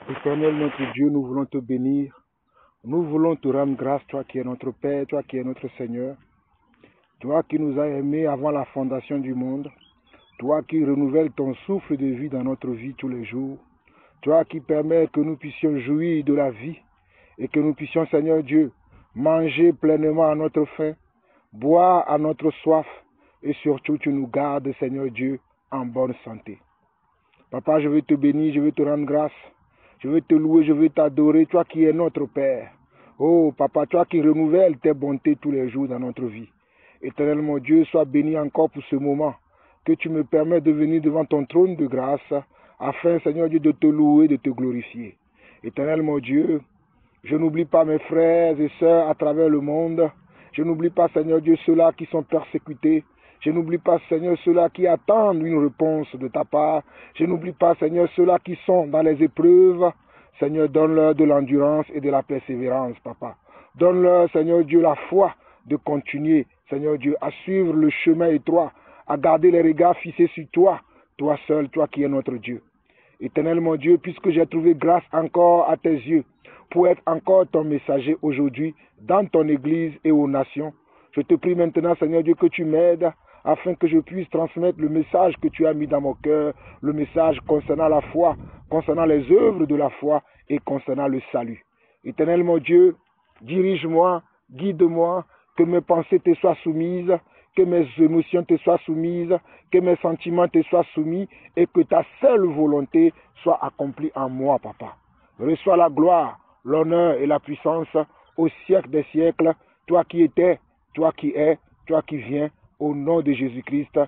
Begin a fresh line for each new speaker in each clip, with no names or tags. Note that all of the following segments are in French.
Éternel notre Dieu, nous voulons te bénir. Nous voulons te rendre grâce, toi qui es notre Père, toi qui es notre Seigneur. Toi qui nous as aimés avant la fondation du monde. Toi qui renouvelles ton souffle de vie dans notre vie tous les jours. Toi qui permets que nous puissions jouir de la vie et que nous puissions, Seigneur Dieu, manger pleinement à notre faim, boire à notre soif et surtout tu nous gardes, Seigneur Dieu, en bonne santé. Papa, je veux te bénir, je veux te rendre grâce. Je veux te louer, je veux t'adorer, toi qui es notre Père. Oh, Papa, toi qui renouvelles tes bontés tous les jours dans notre vie. Éternel mon Dieu, sois béni encore pour ce moment. Que tu me permets de venir devant ton trône de grâce, afin, Seigneur Dieu, de te louer, de te glorifier. Éternel mon Dieu, je n'oublie pas mes frères et sœurs à travers le monde. Je n'oublie pas, Seigneur Dieu, ceux-là qui sont persécutés. Je n'oublie pas, Seigneur, ceux-là qui attendent une réponse de ta part. Je n'oublie pas, Seigneur, ceux-là qui sont dans les épreuves. Seigneur, donne-leur de l'endurance et de la persévérance, Papa. Donne-leur, Seigneur Dieu, la foi de continuer, Seigneur Dieu, à suivre le chemin étroit, à garder les regards fixés sur toi, toi seul, toi qui es notre Dieu. Éternel mon Dieu, puisque j'ai trouvé grâce encore à tes yeux pour être encore ton messager aujourd'hui dans ton église et aux nations, je te prie maintenant, Seigneur Dieu, que tu m'aides afin que je puisse transmettre le message que tu as mis dans mon cœur, le message concernant la foi, concernant les œuvres de la foi et concernant le salut. Éternel mon Dieu, dirige-moi, guide-moi, que mes pensées te soient soumises, que mes émotions te soient soumises, que mes sentiments te soient soumis et que ta seule volonté soit accomplie en moi, Papa. Reçois la gloire, l'honneur et la puissance au siècle des siècles, toi qui étais, toi qui es, toi qui viens, au nom de Jésus-Christ.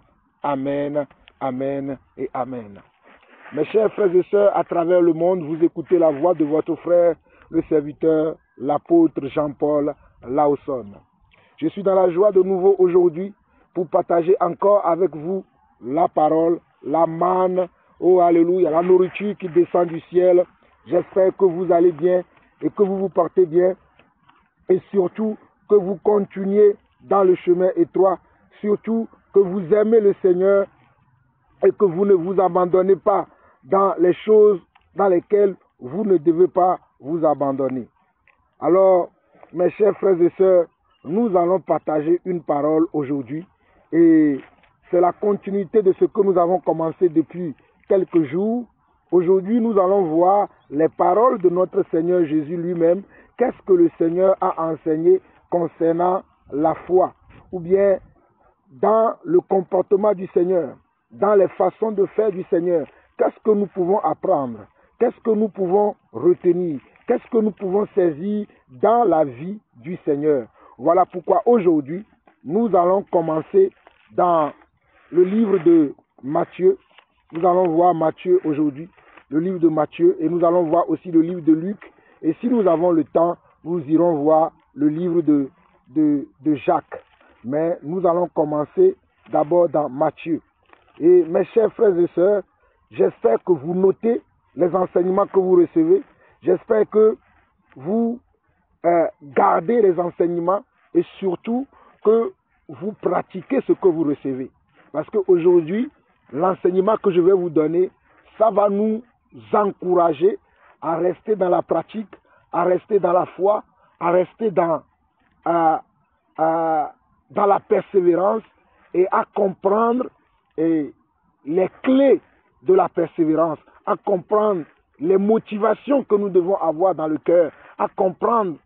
Amen, amen et amen. Mes chers frères et sœurs, à travers le monde, vous écoutez la voix de votre frère, le serviteur, l'apôtre Jean-Paul Laosson. Je suis dans la joie de nouveau aujourd'hui pour partager encore avec vous la parole, la manne, oh alléluia, la nourriture qui descend du ciel. J'espère que vous allez bien et que vous vous portez bien et surtout que vous continuez dans le chemin étroit, surtout que vous aimez le Seigneur et que vous ne vous abandonnez pas dans les choses dans lesquelles vous ne devez pas vous abandonner. Alors, mes chers frères et sœurs, nous allons partager une parole aujourd'hui et c'est la continuité de ce que nous avons commencé depuis quelques jours. Aujourd'hui, nous allons voir les paroles de notre Seigneur Jésus lui-même. Qu'est-ce que le Seigneur a enseigné concernant la foi ou bien dans le comportement du Seigneur, dans les façons de faire du Seigneur. Qu'est-ce que nous pouvons apprendre? Qu'est-ce que nous pouvons retenir? Qu'est-ce que nous pouvons saisir dans la vie du Seigneur? Voilà pourquoi aujourd'hui, nous allons commencer dans le livre de Matthieu. Nous allons voir Matthieu aujourd'hui, le livre de Matthieu, et nous allons voir aussi le livre de Luc. Et si nous avons le temps, nous irons voir le livre de Jacques. Mais nous allons commencer d'abord dans Matthieu. Et mes chers frères et sœurs, j'espère que vous notez les enseignements que vous recevez. J'espère que vous gardez les enseignements et surtout que vous pratiquez ce que vous recevez. Parce qu'aujourd'hui, l'enseignement que je vais vous donner, ça va nous encourager à rester dans la pratique, à rester dans la foi, à rester dans la persévérance et à comprendre les clés de la persévérance, à comprendre les motivations que nous devons avoir dans le cœur, à comprendre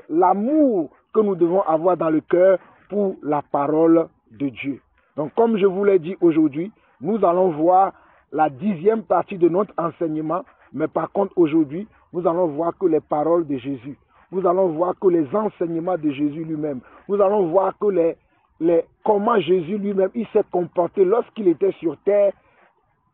l'amour que nous devons avoir dans le cœur pour la parole de Dieu. Donc, comme je vous l'ai dit aujourd'hui, nous allons voir la 10e partie de notre enseignement, mais par contre aujourd'hui, nous allons voir que les paroles de Jésus. Nous allons voir que les enseignements de Jésus lui-même. Nous allons voir que comment Jésus lui-même il s'est comporté lorsqu'il était sur terre,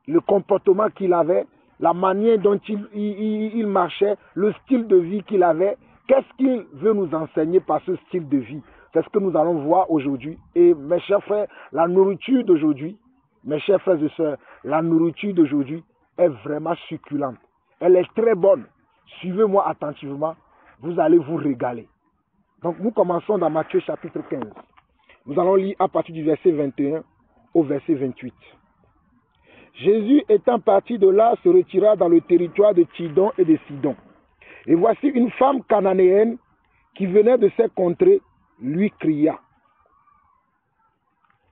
le comportement qu'il avait, la manière dont il marchait, le style de vie qu'il avait. Qu'est-ce qu'il veut nous enseigner par ce style de vie? C'est ce que nous allons voir aujourd'hui. Et mes chers frères, la nourriture d'aujourd'hui, mes chers frères et sœurs, la nourriture d'aujourd'hui est vraiment succulente. Elle est très bonne. Suivez-moi attentivement. Vous allez vous régaler. Donc nous commençons dans Matthieu chapitre 15. Nous allons lire à partir du verset 21 au verset 28. Jésus étant parti de là se retira dans le territoire de Tidon et de Sidon. Et voici une femme cananéenne qui venait de ces contrées lui cria.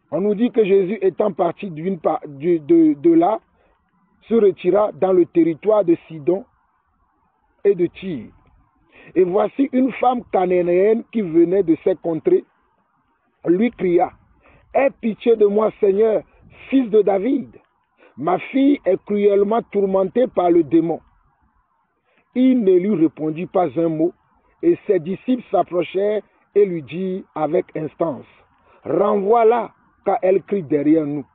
On nous dit que Jésus étant parti de là se retira dans le territoire de Sidon et de Tyr. Et voici une femme cananéenne qui venait de ces contrées lui cria. Aie pitié de moi, Seigneur, fils de David. Ma fille est cruellement tourmentée par le démon. Il ne lui répondit pas un mot, et ses disciples s'approchèrent et lui dirent avec instance, renvoie-la, car elle crie derrière nous.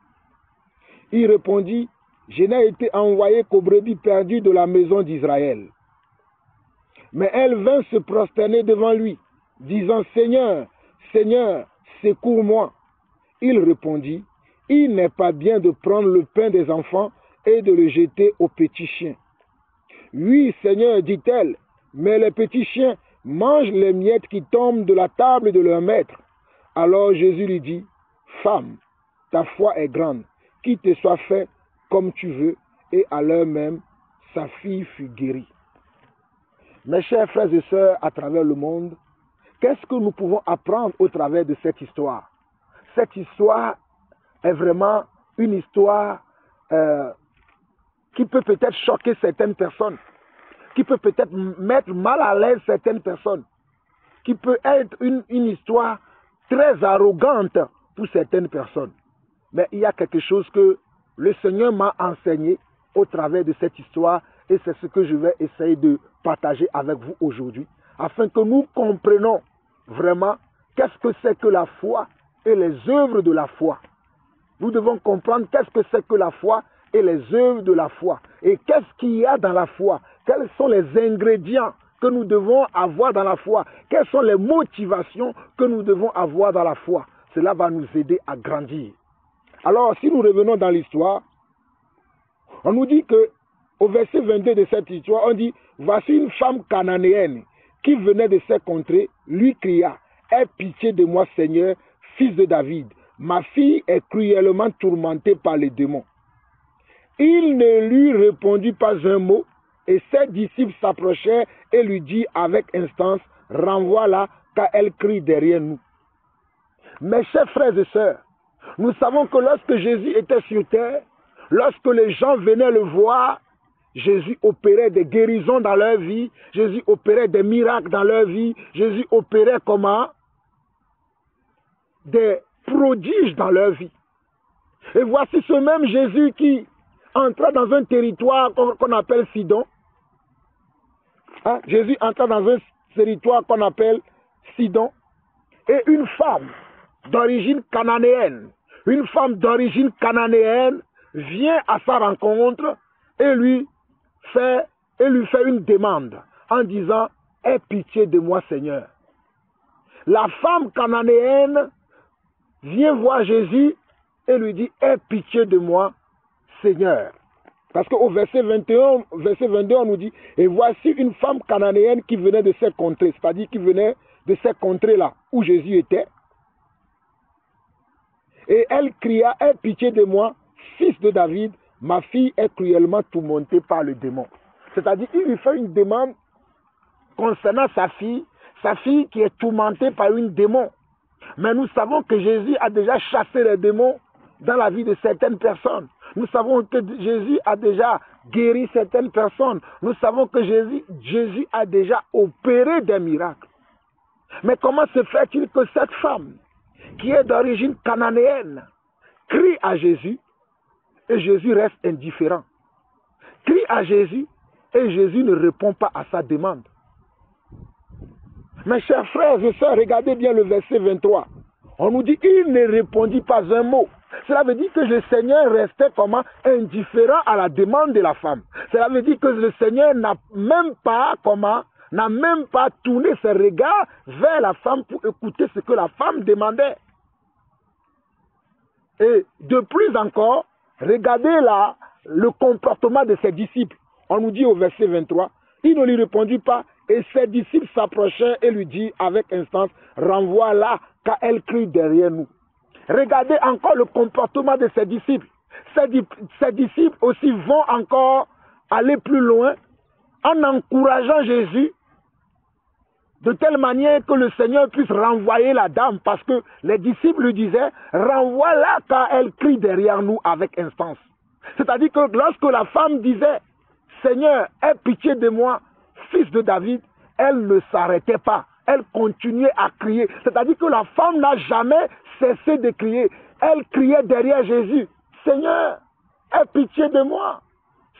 Il répondit, je n'ai été envoyé qu'aux brebis perdues de la maison d'Israël. Mais elle vint se prosterner devant lui, disant, Seigneur, Seigneur, secours-moi. Il répondit, il n'est pas bien de prendre le pain des enfants et de le jeter aux petits chiens. Oui, Seigneur, dit-elle, mais les petits chiens mangent les miettes qui tombent de la table de leur maître. Alors Jésus lui dit, femme, ta foi est grande, qu'il te soit fait comme tu veux. Et à l'heure même, sa fille fut guérie. Mes chers frères et sœurs à travers le monde, qu'est-ce que nous pouvons apprendre au travers de cette histoire? Cette histoire est vraiment une histoire qui peut peut-être choquer certaines personnes, qui peut peut-être mettre mal à l'aise certaines personnes, qui peut être une histoire très arrogante pour certaines personnes. Mais il y a quelque chose que le Seigneur m'a enseigné au travers de cette histoire et c'est ce que je vais essayer de partager avec vous aujourd'hui, afin que nous comprenions vraiment qu'est-ce que c'est que la foi et les œuvres de la foi. Nous devons comprendre qu'est-ce que c'est que la foi et les œuvres de la foi. Et qu'est-ce qu'il y a dans la foi? Quels sont les ingrédients que nous devons avoir dans la foi? Quelles sont les motivations que nous devons avoir dans la foi? Cela va nous aider à grandir. Alors, si nous revenons dans l'histoire, on nous dit que au verset 22 de cette histoire, on dit, voici une femme cananéenne qui venait de ces contrées, lui cria, aie pitié de moi, Seigneur, fils de David. Ma fille est cruellement tourmentée par les démons. Il ne lui répondit pas un mot, et ses disciples s'approchèrent et lui dirent avec instance, renvoie-la, car elle crie derrière nous. Mes chers frères et sœurs, nous savons que lorsque Jésus était sur terre, lorsque les gens venaient le voir, Jésus opérait des guérisons dans leur vie, Jésus opérait des miracles dans leur vie, Jésus opérait comment? Des prodiges dans leur vie. Et voici ce même Jésus qui entra dans un territoire qu'on appelle Sidon. Jésus entra dans un territoire qu'on appelle Sidon. Et une femme d'origine cananéenne, vient à sa rencontre et lui fait une demande en disant, aie pitié de moi, Seigneur. La femme cananéenne vient voir Jésus et lui dit, aie pitié de moi, Seigneur. Parce qu'au verset 22, on nous dit, et voici une femme cananéenne qui venait de ces contrées, c'est-à-dire qui venait de ces contrées-là où Jésus était. Et elle cria, aie pitié de moi, fils de David, ma fille est cruellement tourmentée par le démon. C'est-à-dire, il lui fait une demande concernant sa fille qui est tourmentée par une démon. Mais nous savons que Jésus a déjà chassé les démons dans la vie de certaines personnes. Nous savons que Jésus a déjà guéri certaines personnes. Nous savons que Jésus a déjà opéré des miracles. Mais comment se fait-il que cette femme, qui est d'origine cananéenne, crie à Jésus et Jésus reste indifférent? Crie à Jésus et Jésus ne répond pas à sa demande. Mes chers frères et sœurs, regardez bien le verset 23. On nous dit qu'il ne répondit pas un mot. Cela veut dire que le Seigneur restait comment? Indifférent à la demande de la femme. Cela veut dire que le Seigneur n'a même pas tourné ses regards vers la femme pour écouter ce que la femme demandait. Et de plus encore, regardez là le comportement de ses disciples. On nous dit au verset 23, il ne lui répondit pas et ses disciples s'approchèrent et lui dirent avec instance, renvoie-la car elle crie derrière nous. Regardez encore le comportement de ses disciples. ses disciples aussi vont encore aller plus loin en encourageant Jésus de telle manière que le Seigneur puisse renvoyer la dame, parce que les disciples lui disaient, renvoie-la car elle crie derrière nous avec instance. C'est-à-dire que lorsque la femme disait, Seigneur, aie pitié de moi, fils de David, elle ne s'arrêtait pas, elle continuait à crier. C'est-à-dire que la femme n'a jamais cessé de crier. Elle criait derrière Jésus, Seigneur, aie pitié de moi.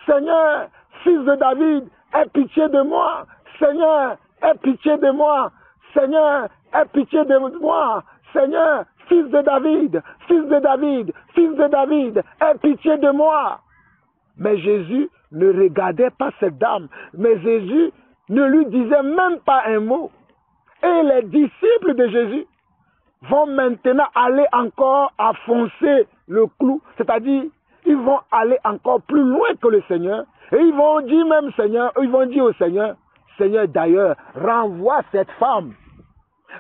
Seigneur, fils de David, aie pitié de moi. Seigneur, aie pitié de moi. Seigneur, aie pitié de moi. Seigneur, fils de David, fils de David, fils de David, aie pitié de moi. Mais Jésus ne regardait pas cette dame. Mais Jésus ne lui disait même pas un mot. Et les disciples de Jésus vont maintenant aller encore enfoncer le clou. C'est-à-dire, ils vont aller encore plus loin que le Seigneur. Et ils vont dire même Seigneur, ils vont dire au Seigneur, Seigneur d'ailleurs, renvoie cette femme.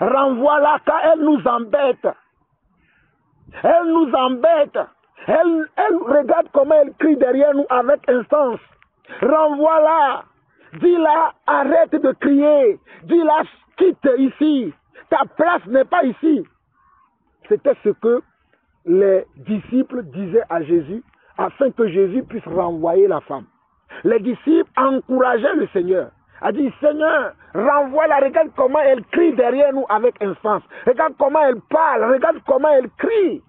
Renvoie-la car elle nous embête. Elle nous embête. Elle regarde comment elle crie derrière nous avec instance. Renvoie-la. Dis-la, arrête de crier. Dis-la, quitte ici. Ta place n'est pas ici. C'était ce que les disciples disaient à Jésus afin que Jésus puisse renvoyer la femme. Les disciples encourageaient le Seigneur. A dit, Seigneur, renvoie-la, regarde comment elle crie derrière nous avec instance. Regarde comment elle parle, regarde comment elle crie.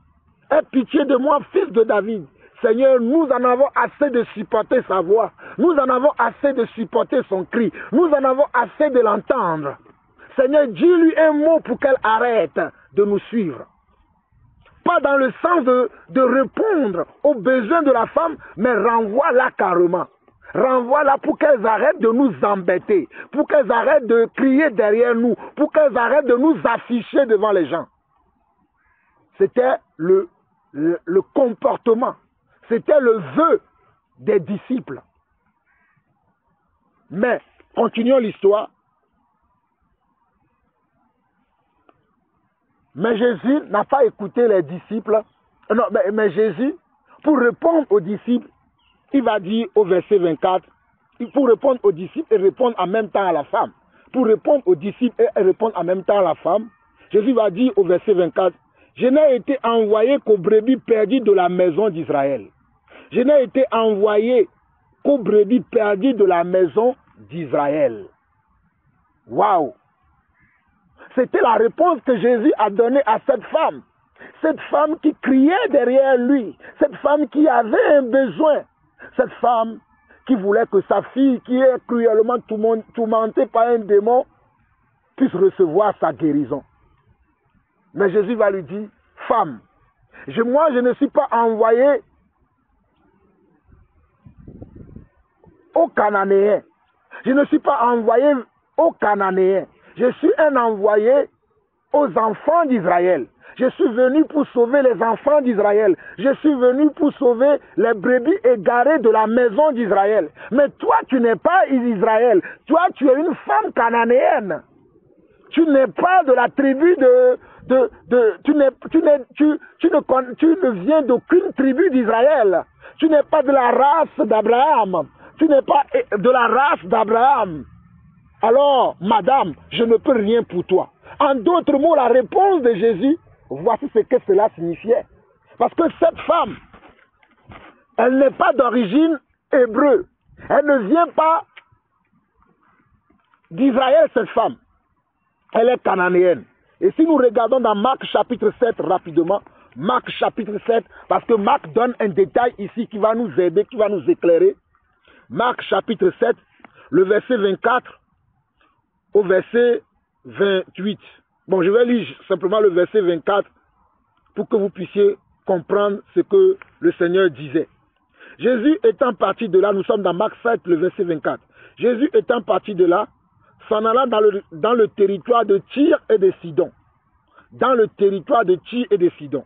Aie pitié de moi, fils de David. Seigneur, nous en avons assez de supporter sa voix. Nous en avons assez de supporter son cri. Nous en avons assez de l'entendre. Seigneur, dis-lui un mot pour qu'elle arrête de nous suivre. Pas dans le sens de répondre aux besoins de la femme, mais renvoie-la carrément. Renvoie-la pour qu'elles arrêtent de nous embêter, pour qu'elles arrêtent de crier derrière nous, pour qu'elles arrêtent de nous afficher devant les gens. C'était le comportement, c'était le vœu des disciples. Mais, continuons l'histoire. Mais Jésus n'a pas écouté les disciples. Non, mais Jésus, pour répondre aux disciples, il va dire au verset 24, pour répondre aux disciples et répondre en même temps à la femme. Pour répondre aux disciples et répondre en même temps à la femme, Jésus va dire au verset 24, je n'ai été envoyé qu'aux brebis perdues de la maison d'Israël. Je n'ai été envoyé qu'aux brebis perdues de la maison d'Israël. Waouh! C'était la réponse que Jésus a donnée à cette femme. Cette femme qui criait derrière lui. Cette femme qui avait un besoin. Cette femme qui voulait que sa fille, qui est cruellement tourmentée par un démon, puisse recevoir sa guérison. Mais Jésus va lui dire, femme, moi je ne suis pas envoyé aux Cananéens. Je ne suis pas envoyé aux Cananéens. Je suis un envoyé aux enfants d'Israël. Je suis venu pour sauver les enfants d'Israël. Je suis venu pour sauver les brebis égarées de la maison d'Israël. Mais toi, tu n'es pas Israël. Toi, tu es une femme cananéenne. Tu n'es pas de la tribu tu ne viens d'aucune tribu d'Israël. Tu n'es pas de la race d'Abraham. Tu n'es pas de la race d'Abraham. Alors, madame, je ne peux rien pour toi. En d'autres mots, la réponse de Jésus, voici ce que cela signifiait. Parce que cette femme, elle n'est pas d'origine hébreu. Elle ne vient pas d'Israël, cette femme. Elle est cananéenne. Et si nous regardons dans Marc chapitre 7 rapidement, Marc chapitre 7, parce que Marc donne un détail ici qui va nous aider, qui va nous éclairer. Marc chapitre 7, le verset 24 au verset 28. Bon, je vais lire simplement le verset 24 pour que vous puissiez comprendre ce que le Seigneur disait. Jésus étant parti de là, nous sommes dans Marc 7, le verset 24. Jésus étant parti de là, s'en alla dans le territoire de Tyr et de Sidon. Dans le territoire de Tyr et de Sidon.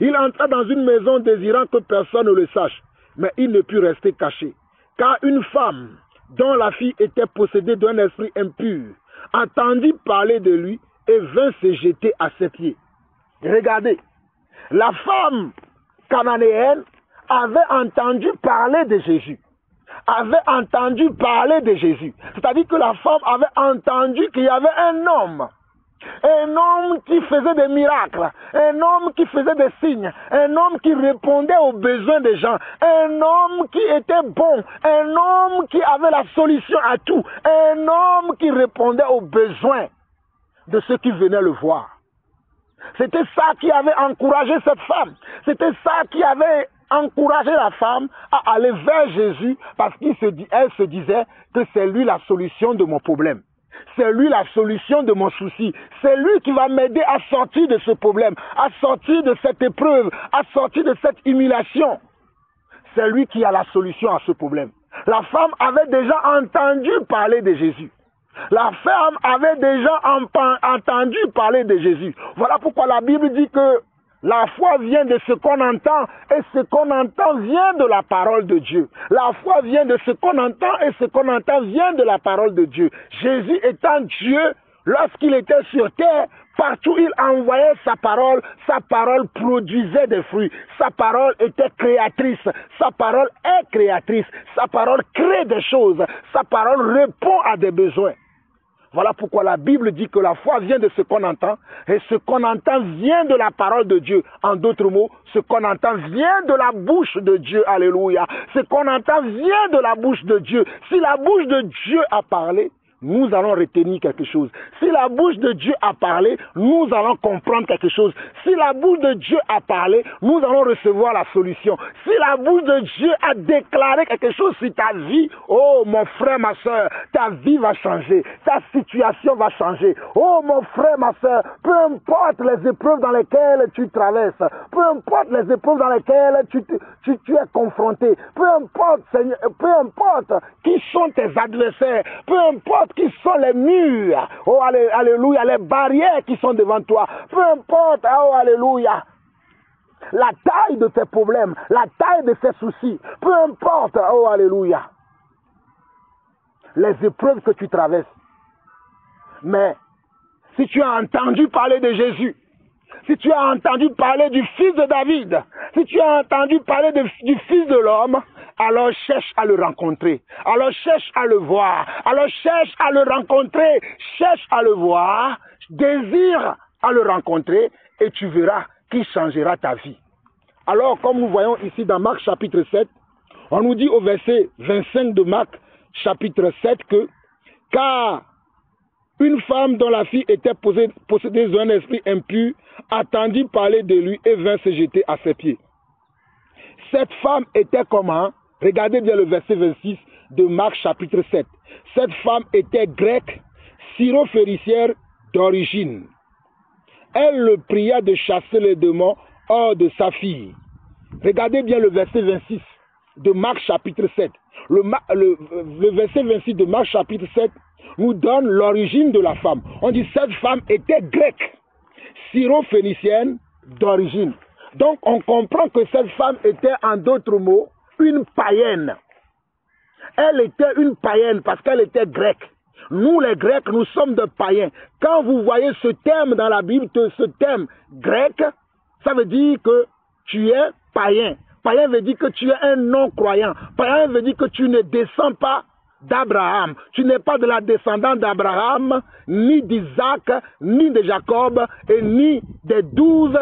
Il entra dans une maison désirant que personne ne le sache, mais il ne put rester caché. Car une femme, dont la fille était possédée d'un esprit impur, entendit parler de lui et vint se jeter à ses pieds. Regardez, la femme cananéenne avait entendu parler de Jésus. Avait entendu parler de Jésus. C'est-à-dire que la femme avait entendu qu'il y avait un homme qui faisait des miracles, un homme qui faisait des signes, un homme qui répondait aux besoins des gens, un homme qui était bon, un homme qui avait la solution à tout, un homme qui répondait aux besoins de ceux qui venaient le voir. C'était ça qui avait encouragé cette femme. C'était ça qui avait encouragé la femme à aller vers Jésus parce qu'elle se disait que c'est lui la solution de mon problème. C'est lui la solution de mon souci. C'est lui qui va m'aider à sortir de ce problème, à sortir de cette épreuve, à sortir de cette humiliation. C'est lui qui a la solution à ce problème. La femme avait déjà entendu parler de Jésus. La femme avait déjà entendu parler de Jésus. Voilà pourquoi la Bible dit que la foi vient de ce qu'on entend et ce qu'on entend vient de la parole de Dieu. La foi vient de ce qu'on entend et ce qu'on entend vient de la parole de Dieu. Jésus étant Dieu, lorsqu'il était sur terre, partout il envoyait sa parole produisait des fruits. Sa parole était créatrice. Sa parole est créatrice. Sa parole crée des choses. Sa parole répond à des besoins. Voilà pourquoi la Bible dit que la foi vient de ce qu'on entend et ce qu'on entend vient de la parole de Dieu. En d'autres mots, ce qu'on entend vient de la bouche de Dieu. Alléluia. Ce qu'on entend vient de la bouche de Dieu. Si la bouche de Dieu a parlé, nous allons retenir quelque chose. Si la bouche de Dieu a parlé, nous allons comprendre quelque chose. Si la bouche de Dieu a parlé, nous allons recevoir la solution. Si la bouche de Dieu a déclaré quelque chose sur ta vie, oh mon frère, ma soeur, ta vie va changer. Ta situation va changer. Oh mon frère, ma soeur, peu importe les épreuves dans lesquelles tu traverses, peu importe les épreuves dans lesquelles tu es confronté, peu importe, Seigneur, peu importe qui sont tes adversaires, peu importe qui sont les murs, oh alléluia, les barrières qui sont devant toi, peu importe, oh alléluia, la taille de tes problèmes, la taille de tes soucis, peu importe, oh alléluia, les épreuves que tu traverses. Mais si tu as entendu parler de Jésus, si tu as entendu parler du fils de David, si tu as entendu parler du fils de l'homme, alors cherche à le rencontrer, alors cherche à le voir, alors cherche à le rencontrer, cherche à le voir, désire à le rencontrer et tu verras qu'il changera ta vie. Alors comme nous voyons ici dans Marc chapitre 7, on nous dit au verset 25 de Marc chapitre 7 que « Car une femme dont la fille était possédée d'un esprit impur attendit parler de lui et vint se jeter à ses pieds. » Cette femme était comment? Regardez bien le verset 26 de Marc chapitre 7. Cette femme était grecque, syro-phénicienne d'origine. Elle le pria de chasser les démons hors de sa fille. Regardez bien le verset 26 de Marc chapitre 7. Le verset 26 de Marc chapitre 7 nous donne l'origine de la femme. On dit cette femme était grecque, syro-phénicienne d'origine. Donc on comprend que cette femme était en d'autres mots une païenne. Elle était une païenne parce qu'elle était grecque. Nous les Grecs, nous sommes des païens. Quand vous voyez ce terme dans la Bible, ce terme grec, ça veut dire que tu es païen. Païen veut dire que tu es un non-croyant. Païen veut dire que tu ne descends pas d'Abraham. Tu n'es pas de la descendance d'Abraham, ni d'Isaac, ni de Jacob, et ni des 12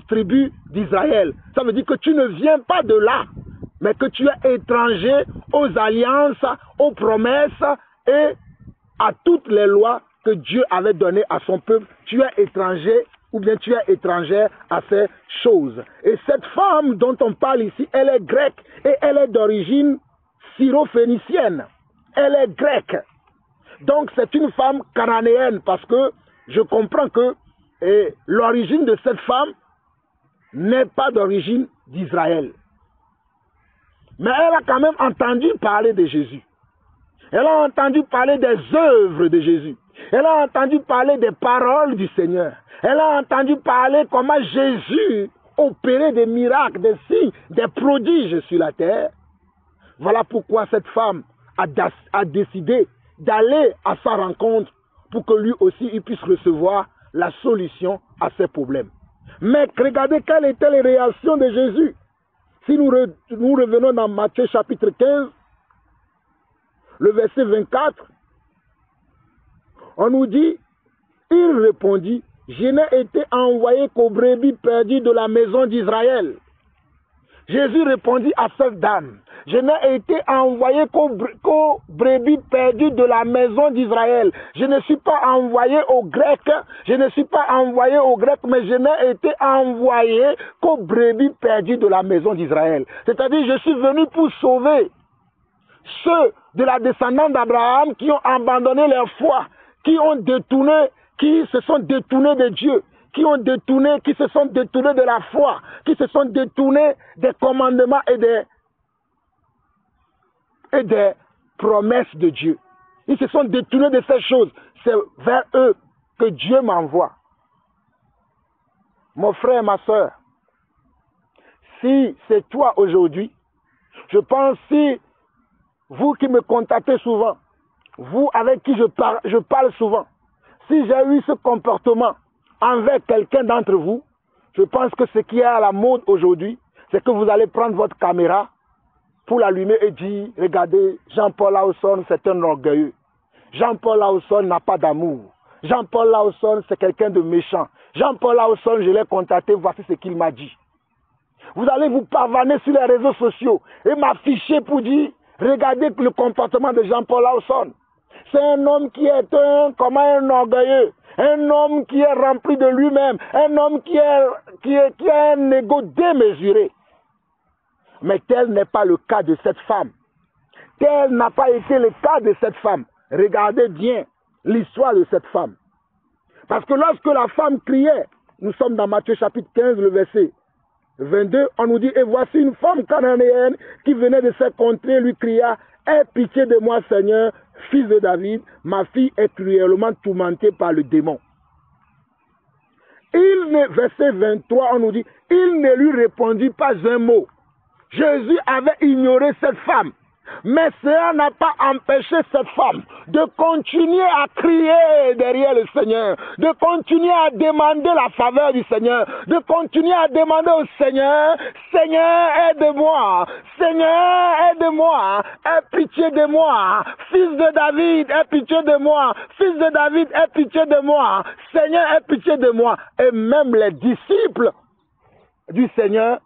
tribus d'Israël. Ça veut dire que tu ne viens pas de là, mais que tu es étranger aux alliances, aux promesses et à toutes les lois que Dieu avait données à son peuple. Tu es étranger ou bien tu es étrangère à ces choses. Et cette femme dont on parle ici, elle est grecque et elle est d'origine syro-phénicienne. Elle est grecque. Donc c'est une femme cananéenne parce que je comprends que l'origine de cette femme n'est pas d'origine d'Israël. Mais elle a quand même entendu parler de Jésus. Elle a entendu parler des œuvres de Jésus. Elle a entendu parler des paroles du Seigneur. Elle a entendu parler comment Jésus opérait des miracles, des signes, des prodiges sur la terre. Voilà pourquoi cette femme a décidé d'aller à sa rencontre pour que lui aussi il puisse recevoir la solution à ses problèmes. Mais regardez quelles étaient les réactions de Jésus. Si nous revenons dans Matthieu chapitre 15, le verset 24, on nous dit, il répondit, je n'ai été envoyé qu'aux brebis perdues de la maison d'Israël. Jésus répondit à cette dame, je n'ai été envoyé qu'aux brebis perdues de la maison d'Israël. Je ne suis pas envoyé aux Grecs, mais je n'ai été envoyé qu'aux brebis perdues de la maison d'Israël. C'est-à-dire, je suis venu pour sauver ceux de la descendance d'Abraham qui ont abandonné leur foi, qui se sont détournés de Dieu, qui se sont détournés de la foi, qui se sont détournés des commandements et des promesses de Dieu. Ils se sont détournés de ces choses. C'est vers eux que Dieu m'envoie. Mon frère, ma soeur, si c'est toi aujourd'hui, je pense si vous qui me contactez souvent, vous avec qui je parle souvent, si j'ai eu ce comportement envers quelqu'un d'entre vous, je pense que ce qui est à la mode aujourd'hui, c'est que vous allez prendre votre caméra pour l'allumer et dire, regardez, Jean-Paul Lawson, c'est un orgueilleux. Jean-Paul Lawson n'a pas d'amour. Jean-Paul Lawson, c'est quelqu'un de méchant. Jean-Paul Lawson, je l'ai contacté, voici ce qu'il m'a dit. Vous allez vous pavaner sur les réseaux sociaux et m'afficher pour dire, regardez le comportement de Jean-Paul Lawson. C'est un homme qui est un orgueilleux, un homme qui est rempli de lui-même, un homme qui a un ego démesuré. Mais tel n'est pas le cas de cette femme. Tel n'a pas été le cas de cette femme. Regardez bien l'histoire de cette femme. Parce que lorsque la femme criait, nous sommes dans Matthieu chapitre 15, le verset 22, on nous dit, et voici une femme cananéenne qui venait de cette contrée, lui cria, aie pitié de moi, Seigneur, fils de David, ma fille est cruellement tourmentée par le démon. Verset 23, on nous dit, il ne lui répondit pas un mot. Jésus avait ignoré cette femme. Mais cela n'a pas empêché cette femme de continuer à crier derrière le Seigneur, de continuer à demander la faveur du Seigneur, de continuer à demander au Seigneur, Seigneur, aide-moi, Seigneur, aide-moi, aie pitié de moi, fils de David, aie pitié de moi, fils de David, aie pitié de moi, Seigneur, aie pitié de moi. Et même les disciples du Seigneur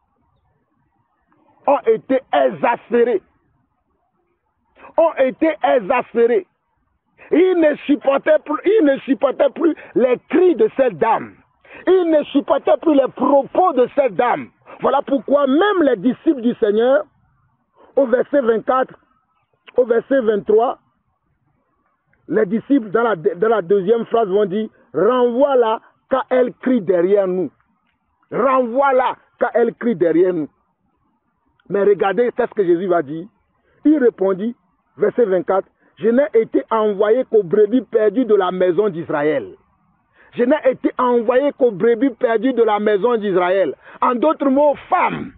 ont été exaspérés. Ils ne supportaient plus les cris de cette dame. Ils ne supportaient plus les propos de cette dame. Voilà pourquoi même les disciples du Seigneur, au verset 24, au verset 23, les disciples dans la deuxième phrase vont dire, renvoie-la car elle crie derrière nous. Renvoie-la car elle crie derrière nous. Mais regardez, c'est ce que Jésus va dire. Il répondit, verset 24, je n'ai été envoyé qu'aux brebis perdues de la maison d'Israël. Je n'ai été envoyé qu'aux brebis perdues de la maison d'Israël. En d'autres mots, femme,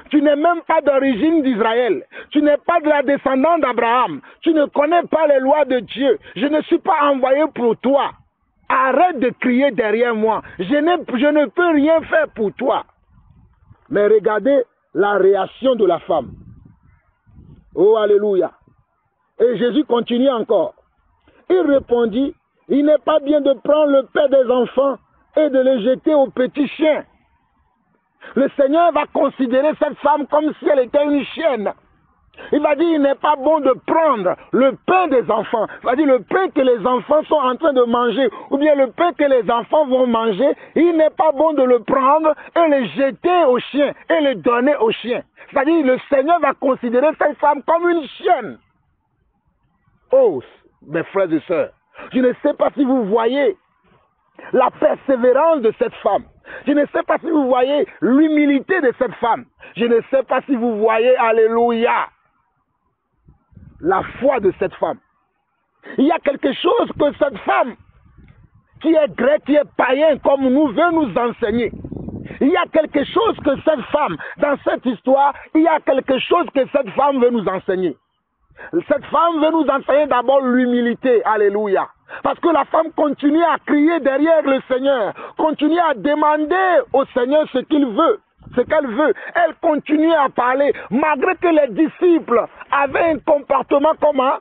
tu n'es même pas d'origine d'Israël. Tu n'es pas de la descendance d'Abraham. Tu ne connais pas les lois de Dieu. Je ne suis pas envoyé pour toi. Arrête de crier derrière moi. Je ne peux rien faire pour toi. Mais regardez la réaction de la femme. Oh, alléluia. Et Jésus continue encore. Il répondit, il n'est pas bien de prendre le pain des enfants et de le jeter aux petits chiens. Le Seigneur va considérer cette femme comme si elle était une chienne. Il va dire, il n'est pas bon de prendre le pain des enfants. Il va dire, le pain que les enfants sont en train de manger, ou bien le pain que les enfants vont manger, il n'est pas bon de le prendre et le jeter aux chiens, et le donner aux chiens. C'est-à-dire, le Seigneur va considérer cette femme comme une chienne. Oh, mes frères et sœurs, je ne sais pas si vous voyez la persévérance de cette femme. Je ne sais pas si vous voyez l'humilité de cette femme. Je ne sais pas si vous voyez, alléluia, la foi de cette femme. Il y a quelque chose que cette femme, qui est grecque, qui est païen comme nous, veut nous enseigner. Il y a quelque chose que cette femme, dans cette histoire, il y a quelque chose que cette femme veut nous enseigner. Cette femme veut nous enseigner d'abord l'humilité, alléluia. Parce que la femme continue à crier derrière le Seigneur, continue à demander au Seigneur ce qu'il veut. ce qu'elle veut. Elle continue à parler, malgré que les disciples avaient un comportement comment?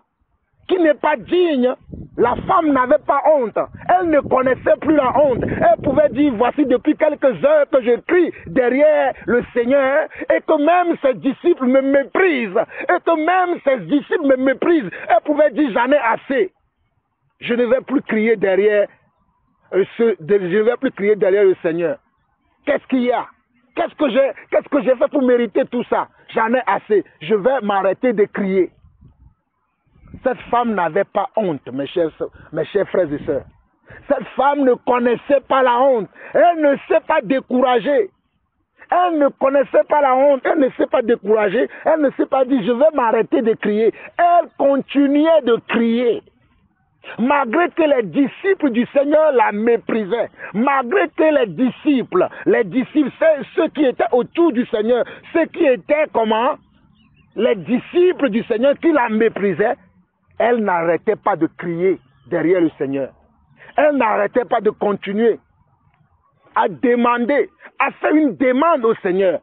Qui n'est pas digne. La femme n'avait pas honte. Elle ne connaissait plus la honte. Elle pouvait dire, voici depuis quelques heures que je crie derrière le Seigneur et que même ses disciples me méprisent. Et que même ses disciples me méprisent. Elle pouvait dire, j'en ai assez. Je ne vais plus crier derrière le Seigneur. Qu'est-ce qu'il y a? Qu'est-ce que j'ai fait pour mériter tout ça? J'en ai assez. Je vais m'arrêter de crier. Cette femme n'avait pas honte, mes chers frères et sœurs. Cette femme ne connaissait pas la honte. Elle ne s'est pas découragée. Elle ne connaissait pas la honte. Elle ne s'est pas découragée. Elle ne s'est pas dit, je vais m'arrêter de crier. Elle continuait de crier. Malgré que les disciples du Seigneur la méprisaient, malgré que les disciples, ceux qui étaient autour du Seigneur, ceux qui étaient comment? Les disciples du Seigneur qui la méprisaient, elle n'arrêtait pas de crier derrière le Seigneur. Elle n'arrêtait pas de continuer à demander, à faire une demande au Seigneur.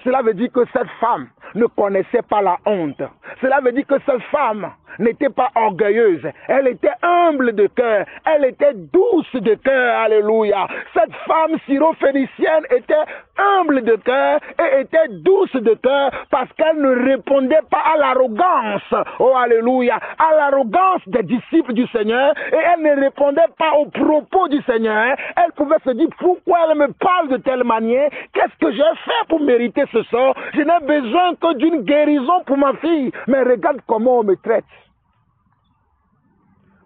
Cela veut dire que cette femme ne connaissait pas la honte. Cela veut dire que cette femme n'était pas orgueilleuse. Elle était humble de cœur. Elle était douce de cœur. Alléluia. Cette femme syrophénicienne était humble de cœur et était douce de cœur parce qu'elle ne répondait pas à l'arrogance. Oh, alléluia. À l'arrogance des disciples du Seigneur, et elle ne répondait pas aux propos du Seigneur. Elle pouvait se dire, pourquoi elle me parle de telle manière? Qu'est-ce que j'ai fait pour mériter ce sort? Je n'ai besoin que d'une guérison pour ma fille. Mais regarde comment on me traite.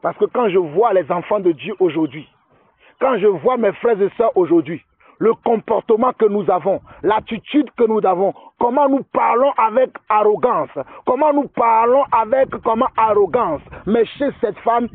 Parce que quand je vois les enfants de Dieu aujourd'hui, quand je vois mes frères et sœurs aujourd'hui, le comportement que nous avons, l'attitude que nous avons, comment nous parlons avec arrogance, comment nous parlons avec arrogance. Mais chez cette femme,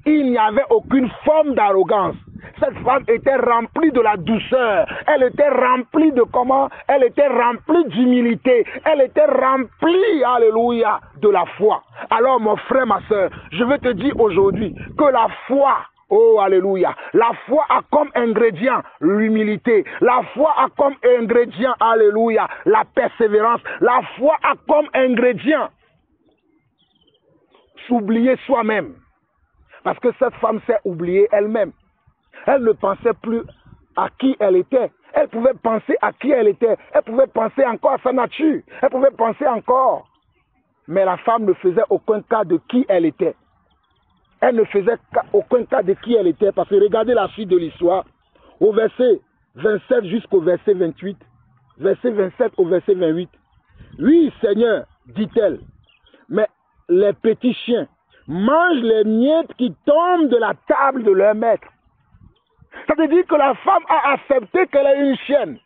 il n'y avait aucune forme d'arrogance. Cette femme était remplie de la douceur. Elle était remplie de comment? Elle était remplie d'humilité. Elle était remplie, alléluia, de la foi. Alors mon frère, ma soeur, je veux te dire aujourd'hui que la foi, oh, alléluia. La foi a comme ingrédient l'humilité. La foi a comme ingrédient, alléluia, la persévérance. La foi a comme ingrédient s'oublier soi-même. Parce que cette femme s'est oubliée elle-même. Elle ne pensait plus à qui elle était. Elle pouvait penser à qui elle était. Elle pouvait penser encore à sa nature. Elle pouvait penser encore. Mais la femme ne faisait aucun cas de qui elle était. Elle ne faisait aucun cas de qui elle était. Parce que regardez la suite de l'histoire. Au verset 27 jusqu'au verset 28. Verset 27 au verset 28. Oui, Seigneur, dit-elle, mais les petits chiens mangent les miettes qui tombent de la table de leur maître. Ça veut dire que la femme a accepté qu'elle est une chienne.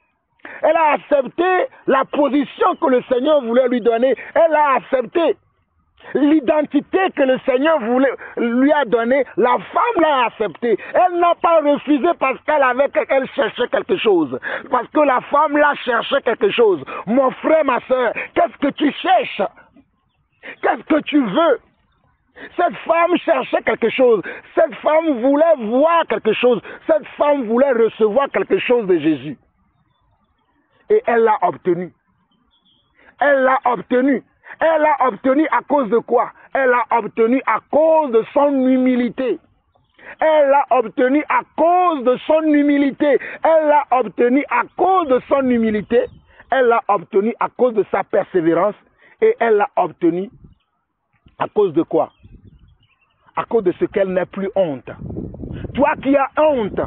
Elle a accepté la position que le Seigneur voulait lui donner. Elle a accepté l'identité que le Seigneur lui a donnée. La femme l'a accepté. Elle n'a pas refusé parce qu'elle cherchait quelque chose. Parce que la femme l'a cherché quelque chose. Mon frère, ma soeur, qu'est-ce que tu cherches? Qu'est-ce que tu veux? Cette femme cherchait quelque chose. Cette femme voulait voir quelque chose. Cette femme voulait recevoir quelque chose de Jésus. Et elle l'a obtenu. Elle l'a obtenu. Elle l'a obtenu à cause de quoi? Elle l'a obtenu à cause de son humilité. Elle l'a obtenu à cause de son humilité. Elle l'a obtenu à cause de son humilité. Elle l'a obtenu à cause de sa persévérance. Et elle l'a obtenu à cause de quoi? À cause de ce qu'elle n'a plus honte. Toi qui as honte,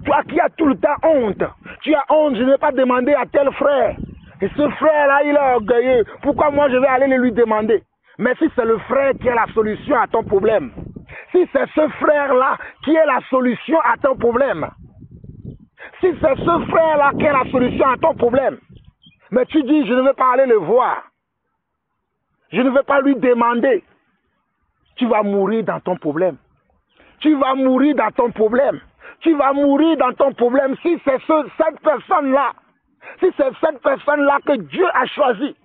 toi qui as tout le temps honte, tu as honte, je ne vais pas demander à tel frère. Et ce frère-là, il est orgueilleux. Pourquoi moi je vais aller le lui demander? Mais si c'est le frère qui est la solution à ton problème, si c'est ce frère-là qui est la solution à ton problème, si c'est ce frère-là qui est la solution à ton problème, mais tu dis, je ne vais pas aller le voir, je ne vais pas lui demander, tu vas mourir dans ton problème. Tu vas mourir dans ton problème. Tu vas mourir dans ton problème si c'est cette personne-là. Si c'est cette personne-là que Dieu a choisi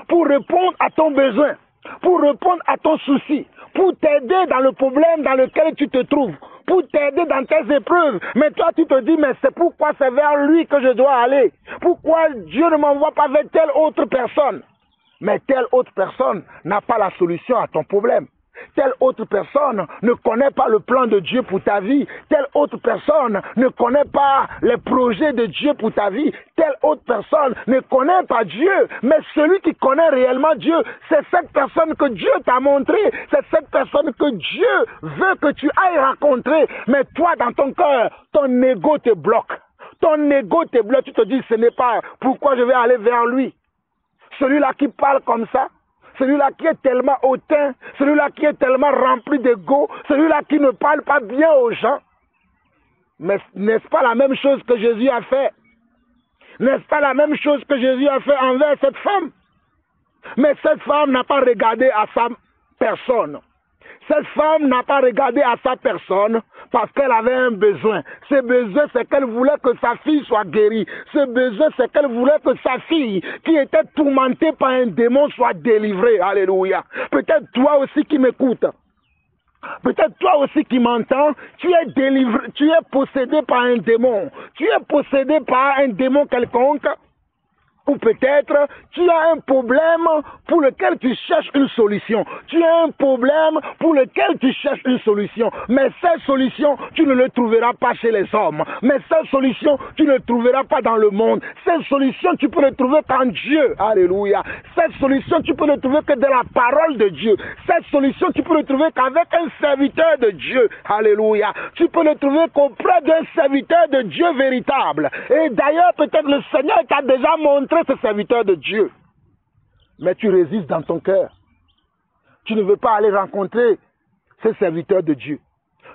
pour répondre à ton besoin, pour répondre à ton souci, pour t'aider dans le problème dans lequel tu te trouves, pour t'aider dans tes épreuves. Mais toi, tu te dis, mais c'est pourquoi c'est vers lui que je dois aller. Pourquoi Dieu ne m'envoie pas vers telle autre personne? Mais telle autre personne n'a pas la solution à ton problème. Telle autre personne ne connaît pas le plan de Dieu pour ta vie. Telle autre personne ne connaît pas les projets de Dieu pour ta vie. Telle autre personne ne connaît pas Dieu. Mais celui qui connaît réellement Dieu, c'est cette personne que Dieu t'a montré. C'est cette personne que Dieu veut que tu ailles rencontrer. Mais toi, dans ton cœur, ton ego te bloque. Ton ego te bloque. Tu te dis, ce n'est pas pourquoi je vais aller vers lui. Celui-là qui parle comme ça, celui-là qui est tellement hautain, celui-là qui est tellement rempli d'ego, celui-là qui ne parle pas bien aux gens. Mais n'est-ce pas la même chose que Jésus a fait? N'est-ce pas la même chose que Jésus a fait envers cette femme? Mais cette femme n'a pas regardé à sa personne. Cette femme n'a pas regardé à sa personne parce qu'elle avait un besoin. Ce besoin, c'est qu'elle voulait que sa fille soit guérie. Ce besoin, c'est qu'elle voulait que sa fille, qui était tourmentée par un démon, soit délivrée. Alléluia. Peut-être toi aussi qui m'écoutes. Peut-être toi aussi qui m'entends, tu es délivré, tu es possédé par un démon. Tu es possédé par un démon quelconque. Ou peut-être tu as un problème pour lequel tu cherches une solution. Tu as un problème pour lequel tu cherches une solution. Mais cette solution, tu ne le trouveras pas chez les hommes. Mais cette solution, tu ne le trouveras pas dans le monde. Cette solution, tu peux le trouver qu'en Dieu. Alléluia. Cette solution, tu peux le trouver que dans la parole de Dieu. Cette solution, tu peux le trouver qu'avec un serviteur de Dieu. Alléluia. Tu peux le trouver qu'auprès d'un serviteur de Dieu véritable. Et d'ailleurs, peut-être le Seigneur t'a déjà montré ce serviteur de Dieu. Mais tu résistes dans ton cœur. Tu ne veux pas aller rencontrer ce serviteur de Dieu.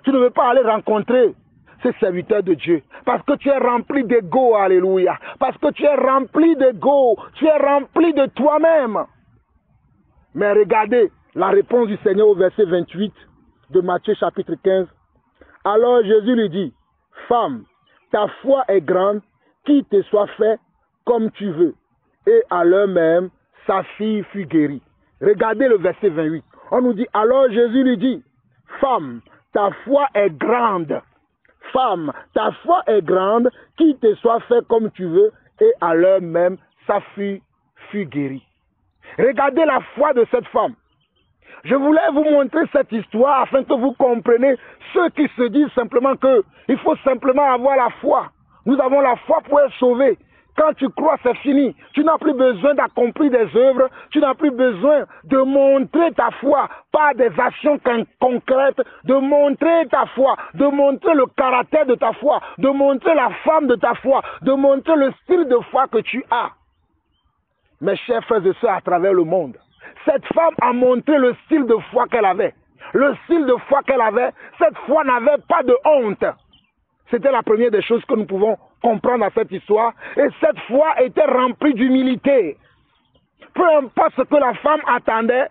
Tu ne veux pas aller rencontrer ce serviteur de Dieu. Parce que tu es rempli d'ego, alléluia. Parce que tu es rempli d'ego. Tu es rempli de toi-même. Mais regardez la réponse du Seigneur au verset 28 de Matthieu chapitre 15. Alors Jésus lui dit, femme, ta foi est grande, qu'il te soit fait comme tu veux. Et à l'heure même, sa fille fut guérie. Regardez le verset 28. On nous dit, alors Jésus lui dit, femme, ta foi est grande. Femme, ta foi est grande, qu'il te soit fait comme tu veux. Et à l'heure même, sa fille fut guérie. Regardez la foi de cette femme. Je voulais vous montrer cette histoire afin que vous compreniez ceux qui se disent simplement qu'il faut simplement avoir la foi. Nous avons la foi pour être sauvés. Quand tu crois, c'est fini. Tu n'as plus besoin d'accomplir des œuvres. Tu n'as plus besoin de montrer ta foi par des actions concrètes, de montrer ta foi, de montrer le caractère de ta foi, de montrer la forme de ta foi, de montrer le style de foi que tu as. Mes chers frères et sœurs à travers le monde, cette femme a montré le style de foi qu'elle avait. Le style de foi qu'elle avait, cette foi n'avait pas de honte. C'était la première des choses que nous pouvons comprendre à cette histoire. Et cette foi était remplie d'humilité. Peu importe ce que la femme attendait,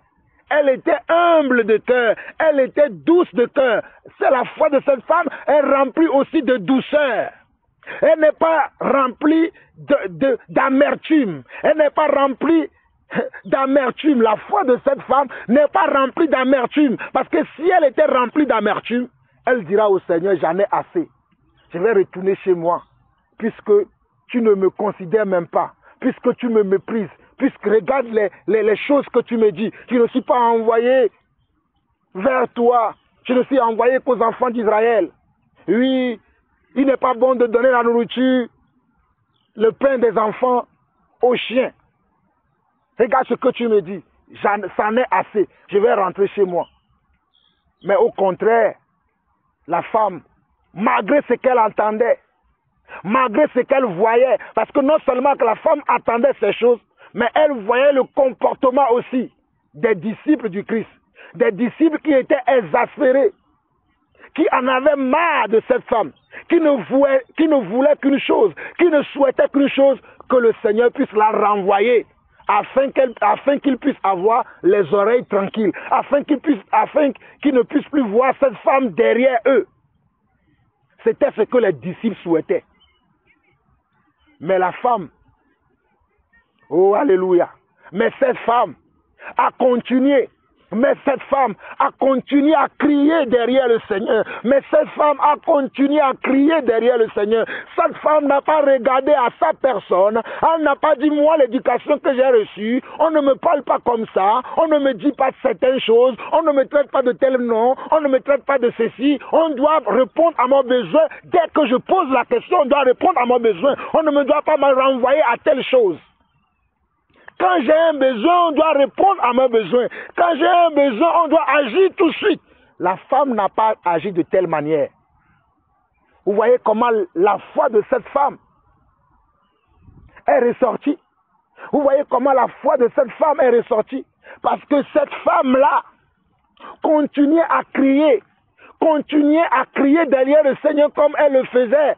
elle était humble de cœur, elle était douce de cœur. C'est la foi de cette femme, elle remplie aussi de douceur. Elle n'est pas remplie d'amertume. Elle n'est pas remplie d'amertume. La foi de cette femme n'est pas remplie d'amertume. Parce que si elle était remplie d'amertume, elle dira au Seigneur, j'en ai assez. Je vais retourner chez moi, puisque tu ne me considères même pas, puisque tu me méprises, puisque regarde les choses que tu me dis. Je ne suis pas envoyé vers toi, je ne suis envoyé qu'aux enfants d'Israël. Oui, il n'est pas bon de donner la nourriture, le pain des enfants aux chiens. Regarde ce que tu me dis, c'en est assez, je vais rentrer chez moi. Mais au contraire, la femme, malgré ce qu'elle entendait, malgré ce qu'elle voyait, parce que non seulement que la femme attendait ces choses, mais elle voyait le comportement aussi des disciples du Christ, des disciples qui étaient exaspérés, qui en avaient marre de cette femme, qui ne voulait qu'une chose, qui ne souhaitait qu'une chose, que le Seigneur puisse la renvoyer, afin qu'il puisse avoir les oreilles tranquilles, afin qu'il ne puisse plus voir cette femme derrière eux. C'était ce que les disciples souhaitaient. Mais la femme, oh alléluia, mais cette femme a continué Mais cette femme a continué à crier derrière le Seigneur. Mais cette femme a continué à crier derrière le Seigneur. Cette femme n'a pas regardé à sa personne. Elle n'a pas dit, moi, l'éducation que j'ai reçue, on ne me parle pas comme ça. On ne me dit pas certaines choses. On ne me traite pas de tel nom. On ne me traite pas de ceci. On doit répondre à mon besoin. Dès que je pose la question, on doit répondre à mon besoin. On ne me doit pas me renvoyer à telle chose. Quand j'ai un besoin, on doit répondre à mon besoin. Quand j'ai un besoin, on doit agir tout de suite. La femme n'a pas agi de telle manière. Vous voyez comment la foi de cette femme est ressortie. Vous voyez comment la foi de cette femme est ressortie. Parce que cette femme-là continuait à crier derrière le Seigneur comme elle le faisait.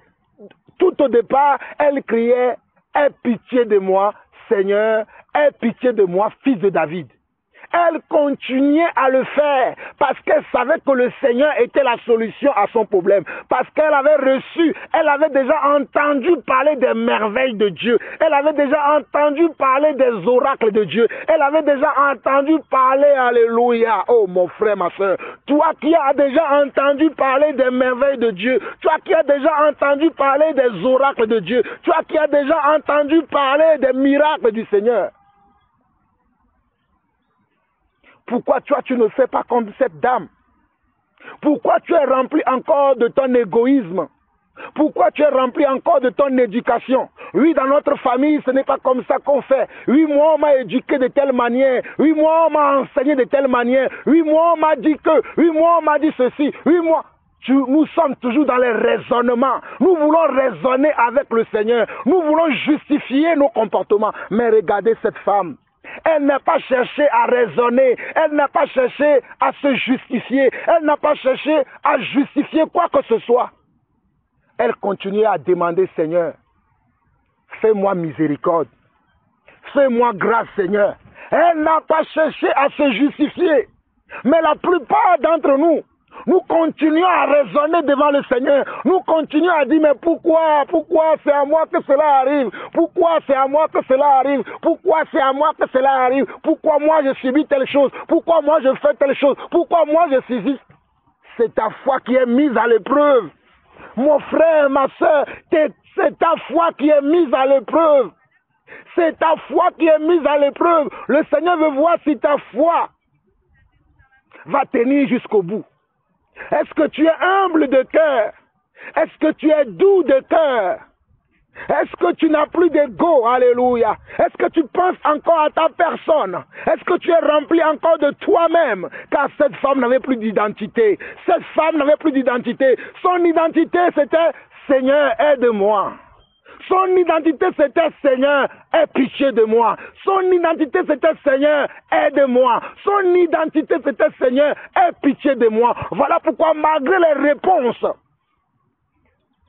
Tout au départ, elle criait, aie pitié de moi, Seigneur, aie pitié de moi, fils de David. Elle continuait à le faire parce qu'elle savait que le Seigneur était la solution à son problème. Parce qu'elle avait reçu, elle avait déjà entendu parler des merveilles de Dieu. Elle avait déjà entendu parler des oracles de Dieu. Elle avait déjà entendu parler, alléluia. Oh mon frère, ma soeur, toi qui as déjà entendu parler des merveilles de Dieu, toi qui as déjà entendu parler des oracles de Dieu, toi qui as déjà entendu parler des miracles du Seigneur. Pourquoi toi tu ne fais pas comme cette dame? Pourquoi tu es rempli encore de ton égoïsme? Pourquoi tu es rempli encore de ton éducation? Oui, dans notre famille, ce n'est pas comme ça qu'on fait. Oui, moi, on m'a éduqué de telle manière. Oui, moi, on m'a enseigné de telle manière. Oui, moi, on m'a dit que. Oui, moi, on m'a dit ceci. Oui, moi. Nous sommes toujours dans les raisonnements. Nous voulons raisonner avec le Seigneur. Nous voulons justifier nos comportements. Mais regardez cette femme. Elle n'a pas cherché à raisonner, elle n'a pas cherché à se justifier, elle n'a pas cherché à justifier quoi que ce soit. Elle continuait à demander, Seigneur, fais-moi miséricorde, fais-moi grâce, Seigneur. Elle n'a pas cherché à se justifier, mais la plupart d'entre nous, nous continuons à raisonner devant le Seigneur. Nous continuons à dire, mais pourquoi c'est à moi que cela arrive? Pourquoi c'est à moi que cela arrive? Pourquoi c'est à moi que cela arrive? Pourquoi moi je subis telle chose? Pourquoi moi je fais telle chose? Pourquoi moi je saisis? C'est ta foi qui est mise à l'épreuve. Mon frère, ma soeur, c'est ta foi qui est mise à l'épreuve. C'est ta foi qui est mise à l'épreuve. Le Seigneur veut voir si ta foi va tenir jusqu'au bout. Est-ce que tu es humble de cœur? Est-ce que tu es doux de cœur? Est-ce que tu n'as plus d'ego? Alléluia. Est-ce que tu penses encore à ta personne? Est-ce que tu es rempli encore de toi-même? Car cette femme n'avait plus d'identité. Cette femme n'avait plus d'identité. Son identité, c'était Seigneur, aide-moi. Son identité, c'était Seigneur, aie pitié de moi. Son identité, c'était Seigneur, aide-moi. Son identité, c'était Seigneur, aie pitié de moi. Voilà pourquoi, malgré les réponses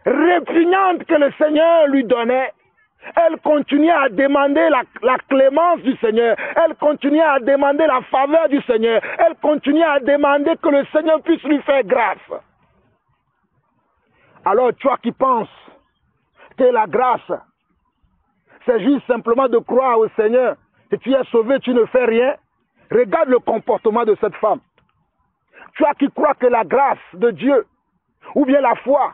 répugnantes que le Seigneur lui donnait, elle continuait à demander la clémence du Seigneur. Elle continuait à demander la faveur du Seigneur. Elle continuait à demander que le Seigneur puisse lui faire grâce. Alors, toi qui penses que la grâce, c'est juste simplement de croire au Seigneur, que tu es sauvé, tu ne fais rien. Regarde le comportement de cette femme. Toi qui crois que la grâce de Dieu, ou bien la foi,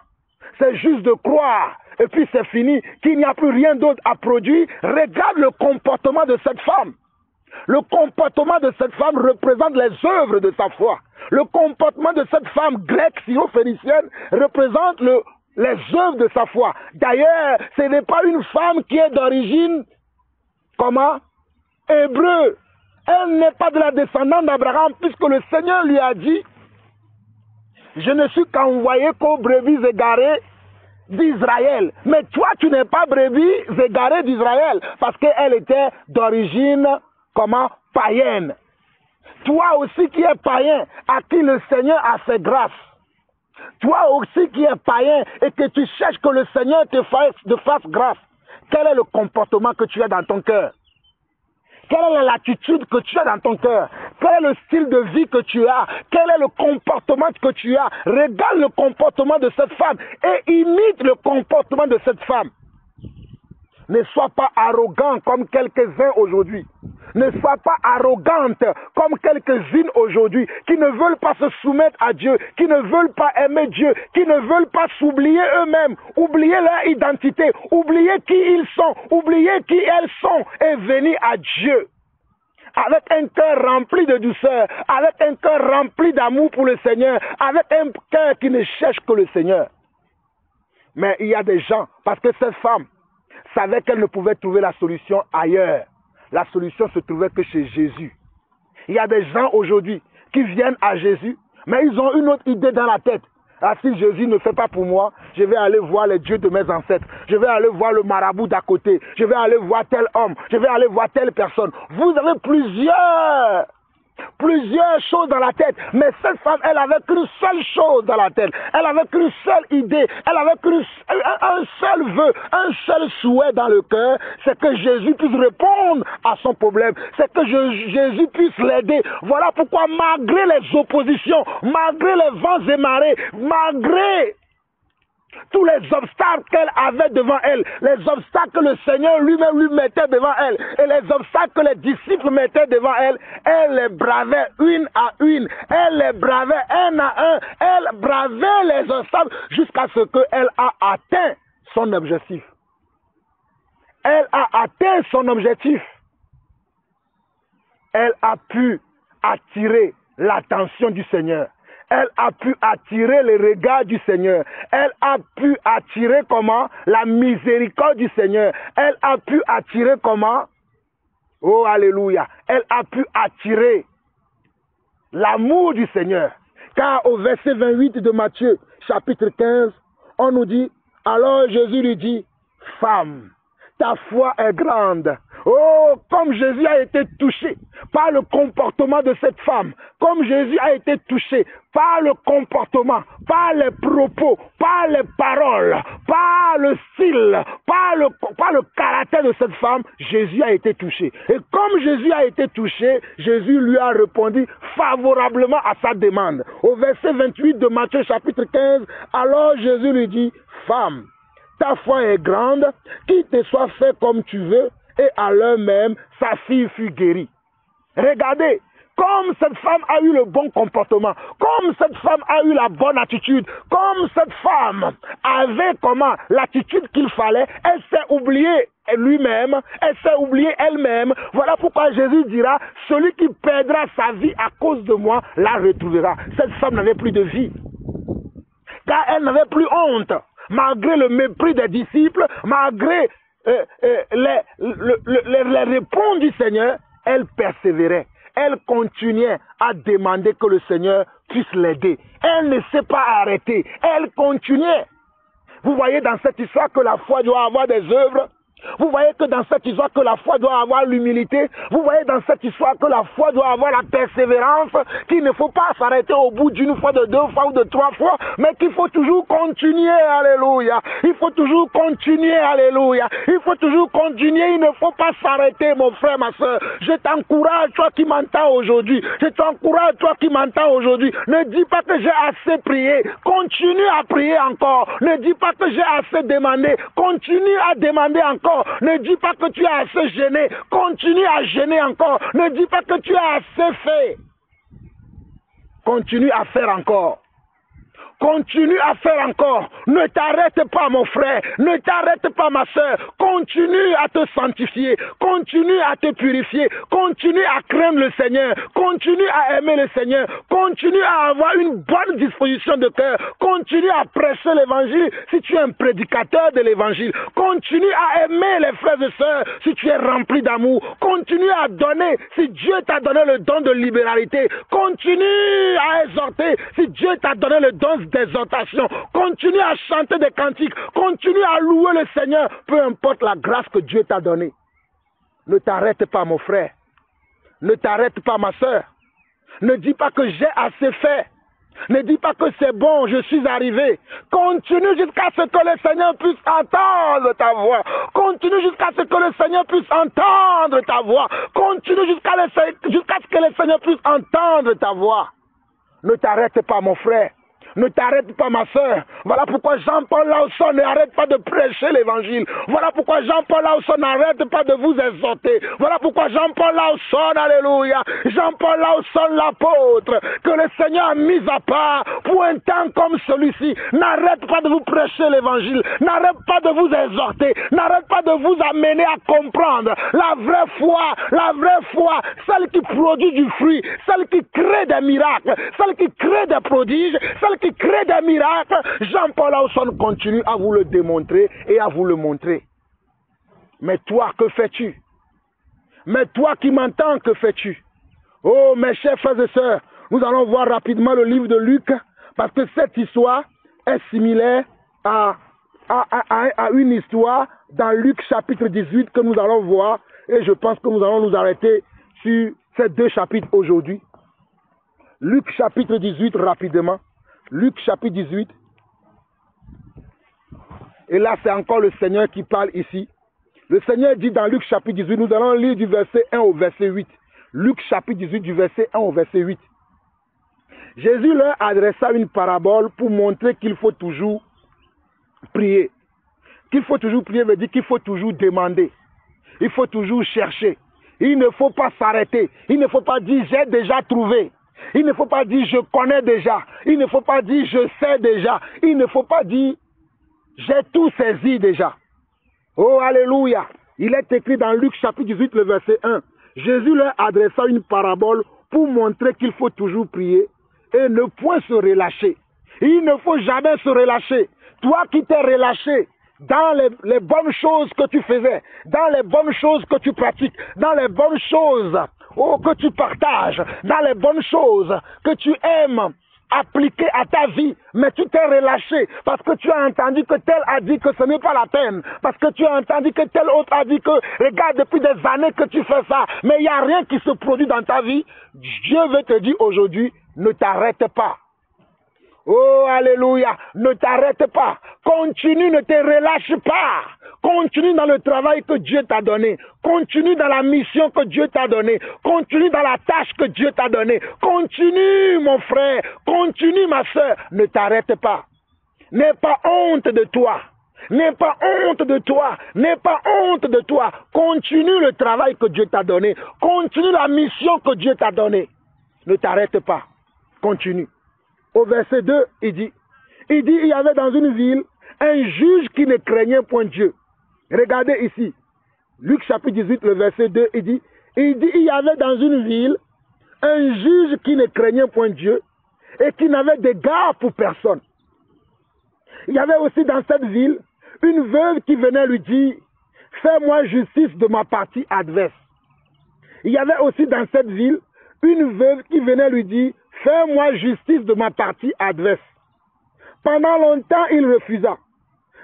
c'est juste de croire, et puis c'est fini, qu'il n'y a plus rien d'autre à produire, regarde le comportement de cette femme. Le comportement de cette femme représente les œuvres de sa foi. Le comportement de cette femme grecque, syro-phénicienne, représente les œuvres de sa foi. D'ailleurs, ce n'est pas une femme qui est d'origine, comment? Hébreu. Elle n'est pas de la descendance d'Abraham, puisque le Seigneur lui a dit, je ne suis qu'envoyé qu'aux brebis égarées d'Israël. Mais toi, tu n'es pas brebis égarée d'Israël, parce qu'elle était d'origine, comment? Païenne. Toi aussi qui es païen, à qui le Seigneur a fait grâce. Toi aussi qui es païen et que tu cherches que le Seigneur te fasse grâce. Quel est le comportement que tu as dans ton cœur? Quelle est l'attitude que tu as dans ton cœur? Quel est le style de vie que tu as? Quel est le comportement que tu as? Regarde le comportement de cette femme et imite le comportement de cette femme. Ne sois pas arrogant comme quelques-uns aujourd'hui. Ne sois pas arrogante comme quelques-unes aujourd'hui qui ne veulent pas se soumettre à Dieu, qui ne veulent pas aimer Dieu, qui ne veulent pas s'oublier eux-mêmes, oublier leur identité, oublier qui ils sont, oublier qui elles sont et venir à Dieu. Avec un cœur rempli de douceur, avec un cœur rempli d'amour pour le Seigneur, avec un cœur qui ne cherche que le Seigneur. Mais il y a des gens, parce que cette femme savait qu'elle ne pouvait trouver la solution ailleurs. La solution se trouvait que chez Jésus. Il y a des gens aujourd'hui qui viennent à Jésus, mais ils ont une autre idée dans la tête. Ah, si Jésus ne fait pas pour moi, je vais aller voir les dieux de mes ancêtres. Je vais aller voir le marabout d'à côté. Je vais aller voir tel homme. Je vais aller voir telle personne. Vous avez plusieurs choses dans la tête. Mais cette femme, elle avait qu'une seule chose dans la tête. Elle avait qu'une seule idée. Elle avait un seul vœu, un seul souhait dans le cœur. C'est que Jésus puisse répondre à son problème. C'est que Jésus puisse l'aider. Voilà pourquoi, malgré les oppositions, malgré les vents et marées, malgré tous les obstacles qu'elle avait devant elle, les obstacles que le Seigneur lui-même lui mettait devant elle, et les obstacles que les disciples mettaient devant elle, elle les bravait une à une, elle les bravait un à un, elle bravait les obstacles jusqu'à ce qu'elle a atteint son objectif. Elle a atteint son objectif. Elle a pu attirer l'attention du Seigneur. Elle a pu attirer le regard du Seigneur. Elle a pu attirer comment? La miséricorde du Seigneur. Elle a pu attirer comment? Oh, alléluia. Elle a pu attirer l'amour du Seigneur. Car au verset 28 de Matthieu, chapitre 15, on nous dit, alors Jésus lui dit, femme, ta foi est grande. Oh, comme Jésus a été touché par le comportement de cette femme, comme Jésus a été touché par le comportement, par les propos, par les paroles, par le style, par le caractère de cette femme, Jésus a été touché. Et comme Jésus a été touché, Jésus lui a répondu favorablement à sa demande. Au verset 28 de Matthieu chapitre 15, alors Jésus lui dit, femme, ta foi est grande, qu'il te soit fait comme tu veux, et à l'heure même, sa fille fut guérie. Regardez, comme cette femme a eu le bon comportement, comme cette femme a eu la bonne attitude, comme cette femme avait comment l'attitude qu'il fallait, elle s'est oubliée lui-même, elle s'est oubliée elle-même. Voilà pourquoi Jésus dira, celui qui perdra sa vie à cause de moi, la retrouvera. Cette femme n'avait plus de vie, car elle n'avait plus honte. Malgré le mépris des disciples, malgré les réponses du Seigneur, elle persévérait. Elle continuait à demander que le Seigneur puisse l'aider. Elle ne s'est pas arrêtée. Elle continuait. Vous voyez dans cette histoire que la foi doit avoir des œuvres. Vous voyez que dans cette histoire que la foi doit avoir l'humilité. Vous voyez dans cette histoire que la foi doit avoir la persévérance, qu'il ne faut pas s'arrêter au bout d'une fois, de deux fois ou de trois fois, mais qu'il faut toujours continuer, alléluia. Il faut toujours continuer, alléluia. Il faut toujours continuer, il ne faut pas s'arrêter, mon frère, ma soeur. Je t'encourage, toi qui m'entends aujourd'hui. Je t'encourage, toi qui m'entends aujourd'hui. Ne dis pas que j'ai assez prié. Continue à prier encore. Ne dis pas que j'ai assez demandé. Continue à demander encore. Ne dis pas que tu as assez gêné. Continue à gêner encore. Ne dis pas que tu as assez fait. Continue à faire encore. Continue à faire encore. Ne t'arrête pas, mon frère. Ne t'arrête pas, ma soeur. Continue à te sanctifier. Continue à te purifier. Continue à craindre le Seigneur. Continue à aimer le Seigneur. Continue à avoir une bonne disposition de cœur. Continue à prêcher l'évangile si tu es un prédicateur de l'évangile. Continue à aimer les frères et sœurs si tu es rempli d'amour. Continue à donner si Dieu t'a donné le don de libéralité. Continue à exhorter si Dieu t'a donné le don d'exhortation. Continue à chanter des cantiques. Continue à louer le Seigneur, peu importe la grâce que Dieu t'a donnée. Ne t'arrête pas, mon frère. Ne t'arrête pas, ma soeur. Ne dis pas que j'ai assez fait. Ne dis pas que c'est bon, je suis arrivé. Continue jusqu'à ce que le Seigneur puisse entendre ta voix. Continue jusqu'à ce que le Seigneur puisse entendre ta voix. Continue jusqu'à ce que le Seigneur puisse entendre ta voix. Ne t'arrête pas, mon frère. Ne t'arrête pas, ma soeur. Voilà pourquoi Jean-Paul Lawson n'arrête pas de prêcher l'évangile. Voilà pourquoi Jean-Paul Lawson n'arrête pas de vous exhorter. Voilà pourquoi Jean-Paul Lawson, alléluia, Jean-Paul Lawson l'apôtre, que le Seigneur a mis à part pour un temps comme celui-ci, n'arrête pas de vous prêcher l'évangile. N'arrête pas de vous exhorter. N'arrête pas de vous amener à comprendre la vraie foi, celle qui produit du fruit, celle qui crée des miracles, celle qui crée des prodiges, celle qui crée des miracles. Jean-Paul Lawson continue à vous le démontrer et à vous le montrer. Mais toi, que fais-tu? Mais toi qui m'entends, que fais-tu? Oh, mes chers frères et sœurs, nous allons voir rapidement le livre de Luc, parce que cette histoire est similaire à une histoire dans Luc chapitre 18 que nous allons voir, et je pense que nous allons nous arrêter sur ces deux chapitres aujourd'hui. Luc chapitre 18 rapidement. Luc chapitre 18. Et là, c'est encore le Seigneur qui parle ici. Le Seigneur dit dans Luc chapitre 18, nous allons lire du verset 1 au verset 8. Luc chapitre 18 du verset 1 au verset 8. Jésus leur adressa une parabole pour montrer qu'il faut toujours prier. Qu'il faut toujours prier veut dire qu'il faut toujours demander. Il faut toujours chercher. Il ne faut pas s'arrêter. Il ne faut pas dire j'ai déjà trouvé. Il ne faut pas dire je connais déjà. Il ne faut pas dire je sais déjà. Il ne faut pas dire j'ai tout saisi déjà. Oh, alléluia. Il est écrit dans Luc chapitre 18, le verset 1. Jésus leur adressa une parabole pour montrer qu'il faut toujours prier et ne point se relâcher. Il ne faut jamais se relâcher. Toi qui t'es relâché dans les bonnes choses que tu faisais, dans les bonnes choses que tu pratiques, dans les bonnes choses que tu partages, dans les bonnes choses que tu aimes appliquer à ta vie, mais tu t'es relâché parce que tu as entendu que tel a dit que ce n'est pas la peine, parce que tu as entendu que tel autre a dit que regarde depuis des années que tu fais ça, mais il n'y a rien qui se produit dans ta vie. Dieu veut te dire aujourd'hui, ne t'arrête pas. Oh, alléluia, ne t'arrête pas, continue, ne te relâche pas, continue dans le travail que Dieu t'a donné, continue dans la mission que Dieu t'a donnée, continue dans la tâche que Dieu t'a donnée, continue mon frère, continue ma soeur, ne t'arrête pas, n'aie pas honte de toi. N'aie pas honte de toi, n'aie pas honte de toi, continue le travail que Dieu t'a donné, continue la mission que Dieu t'a donnée, ne t'arrête pas, continue. Au verset 2, il dit, il y avait dans une ville un juge qui ne craignait point Dieu. Regardez ici, Luc chapitre 18, le verset 2, il dit, il y avait dans une ville un juge qui ne craignait point Dieu et qui n'avait d'égard pour personne. Il y avait aussi dans cette ville une veuve qui venait lui dire, fais-moi justice de ma partie adverse. Il y avait aussi dans cette ville une veuve qui venait lui dire, fais-moi justice de ma partie adverse. Pendant longtemps, il refusa.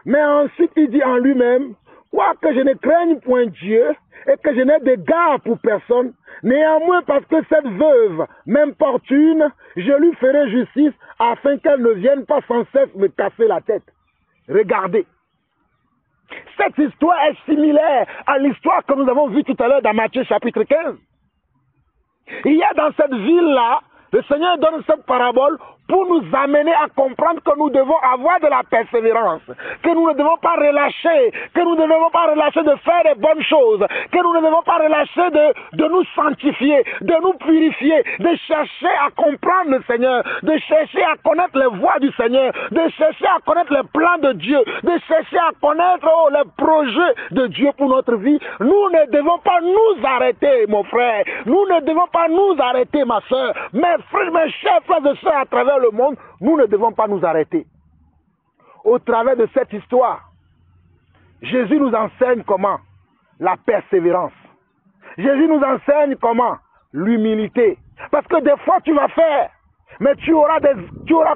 Mais ensuite, il dit en lui-même, quoique je ne craigne point Dieu et que je n'ai d'égard pour personne, néanmoins parce que cette veuve m'importune, je lui ferai justice afin qu'elle ne vienne pas sans cesse me casser la tête. Regardez. Cette histoire est similaire à l'histoire que nous avons vue tout à l'heure dans Matthieu chapitre 15. Il y a dans cette ville-là, le Seigneur donne cette parabole pour nous amener à comprendre que nous devons avoir de la persévérance, que nous ne devons pas relâcher, que nous ne devons pas relâcher de faire les bonnes choses, que nous ne devons pas relâcher de nous sanctifier, de nous purifier, de chercher à comprendre le Seigneur, de chercher à connaître les voies du Seigneur, de chercher à connaître les plans de Dieu, de chercher à connaître les projets de Dieu pour notre vie. Nous ne devons pas nous arrêter, mon frère. Nous ne devons pas nous arrêter, ma soeur. Mes frères, mes chers frères et sœurs à travers le monde, nous ne devons pas nous arrêter. Au travers de cette histoire, Jésus nous enseigne comment? La persévérance. Jésus nous enseigne comment? L'humilité. Parce que des fois tu vas faire, mais tu auras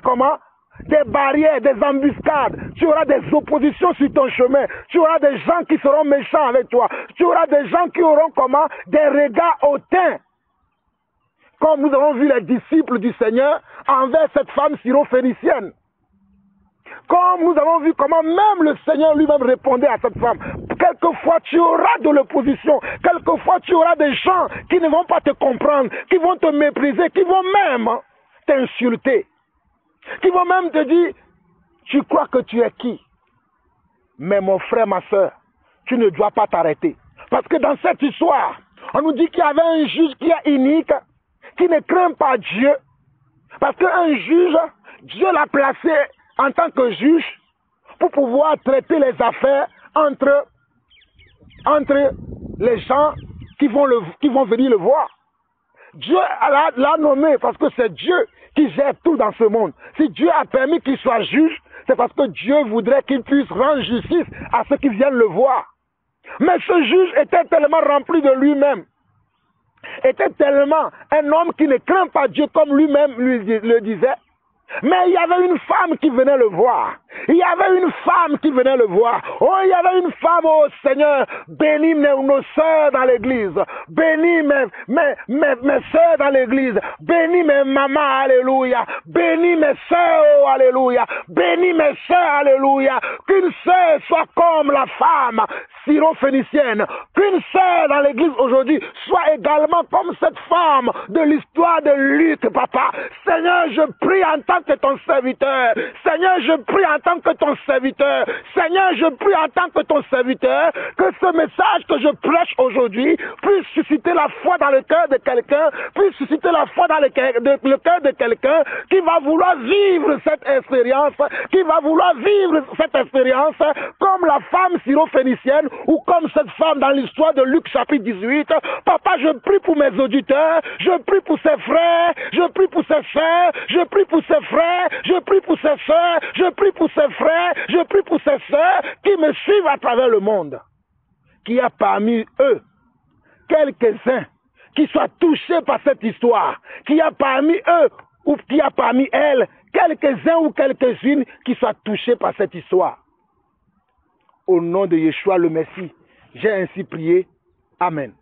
comment? Des barrières, des embuscades, tu auras des oppositions sur ton chemin, tu auras des gens qui seront méchants avec toi, tu auras des gens qui auront comment? Des regards hautains. Comme nous avons vu les disciples du Seigneur envers cette femme syro-phénicienne. Comme nous avons vu comment même le Seigneur lui-même répondait à cette femme. Quelquefois tu auras de l'opposition. Quelquefois tu auras des gens qui ne vont pas te comprendre, qui vont te mépriser, qui vont même t'insulter. qui vont même te dire, tu crois que tu es qui? Mais mon frère, ma soeur, tu ne dois pas t'arrêter. Parce que dans cette histoire, on nous dit qu'il y avait un juge qui est unique, qui ne craint pas Dieu. Parce qu'un juge, Dieu l'a placé en tant que juge pour pouvoir traiter les affaires entre les gens qui vont venir le voir. Dieu l'a nommé parce que c'est Dieu qui gère tout dans ce monde. Si Dieu a permis qu'il soit juge, c'est parce que Dieu voudrait qu'il puisse rendre justice à ceux qui viennent le voir. Mais ce juge était tellement rempli de lui-même, était tellement un homme qui ne craint pas Dieu comme lui-même le disait. Mais il y avait une femme qui venait le voir. Il y avait une femme qui venait le voir. Oh, il y avait une femme, oh Seigneur, bénis nos soeurs dans l'église. Bénis mes soeurs dans l'église. Bénis mes mamans, alléluia. Bénis mes soeurs, oh, alléluia. Bénis mes soeurs, alléluia. Qu'une sœur soit comme la femme syro-phénicienne. Qu'une sœur dans l'église aujourd'hui soit également comme cette femme de l'histoire de Luc, papa. Seigneur, je prie en tant que ton serviteur. Seigneur, je prie en tant que ton serviteur. Seigneur, je prie en tant que ton serviteur que ce message que je prêche aujourd'hui puisse susciter la foi dans le cœur de quelqu'un, puisse susciter la foi dans le cœur de quelqu'un qui va vouloir vivre cette expérience, comme la femme syro-phénicienne ou comme cette femme dans l'histoire de Luc chapitre 18. Papa, je prie pour mes auditeurs, je prie pour ses frères, je prie pour ses sœurs, je prie pour ses frères, je prie pour ses sœurs, je prie pour ses frères, je prie pour ses sœurs qui me suivent à travers le monde. Qu'il y a parmi eux quelques-uns qui soient touchés par cette histoire, qu'il y a parmi eux ou qu'il y a parmi elles quelques-uns ou quelques-unes qui soient touchés par cette histoire. Au nom de Yeshua le Messie, j'ai ainsi prié. Amen.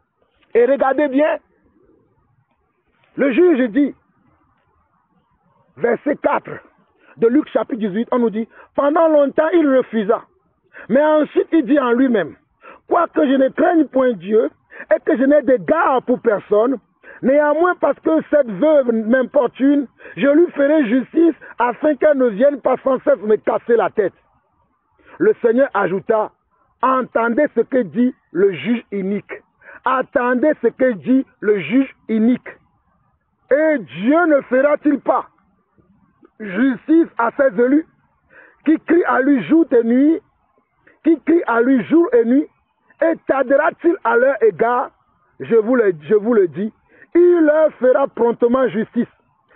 Et regardez bien, le juge dit, verset 4 de Luc chapitre 18, on nous dit, pendant longtemps il refusa, mais ensuite il dit en lui-même, quoique je ne craigne point Dieu et que je n'ai d'égard pour personne, néanmoins parce que cette veuve m'importune, je lui ferai justice afin qu'elle ne vienne pas sans cesse me casser la tête. Le Seigneur ajouta, entendez ce que dit le juge unique. Attendez ce que dit le juge unique. Et Dieu ne fera-t-il pas justice à ses élus qui crient à lui jour et nuit, et tardera-t-il à leur égard? Je vous le dis, il leur fera promptement justice.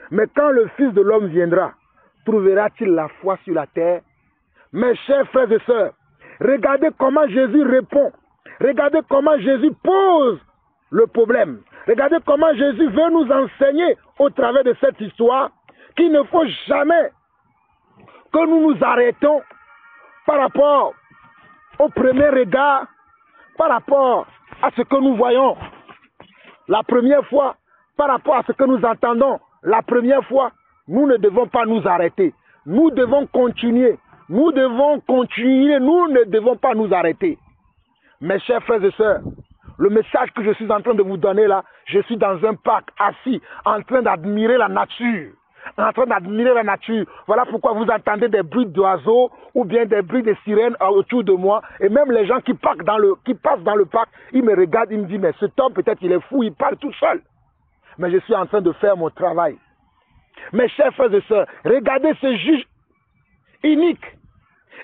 Mais quand le Fils de l'homme viendra, trouvera-t-il la foi sur la terre? Mes chers frères et sœurs, regardez comment Jésus répond. Regardez comment Jésus pose le problème. Regardez comment Jésus veut nous enseigner au travers de cette histoire qu'il ne faut jamais que nous nous arrêtons par rapport au premier regard, par rapport à ce que nous voyons la première fois, par rapport à ce que nous entendons la première fois. Nous ne devons pas nous arrêter. Nous devons continuer. Nous ne devons pas nous arrêter. Mes chers frères et sœurs, le message que je suis en train de vous donner là, je suis dans un parc assis, en train d'admirer la nature. Voilà pourquoi vous entendez des bruits d'oiseaux ou bien des bruits de sirènes autour de moi. Et même les gens qui passent dans le parc, ils me regardent, ils me disent, mais cet homme peut-être il est fou, il parle tout seul. Mais je suis en train de faire mon travail. Mes chers frères et sœurs, regardez ce juge unique.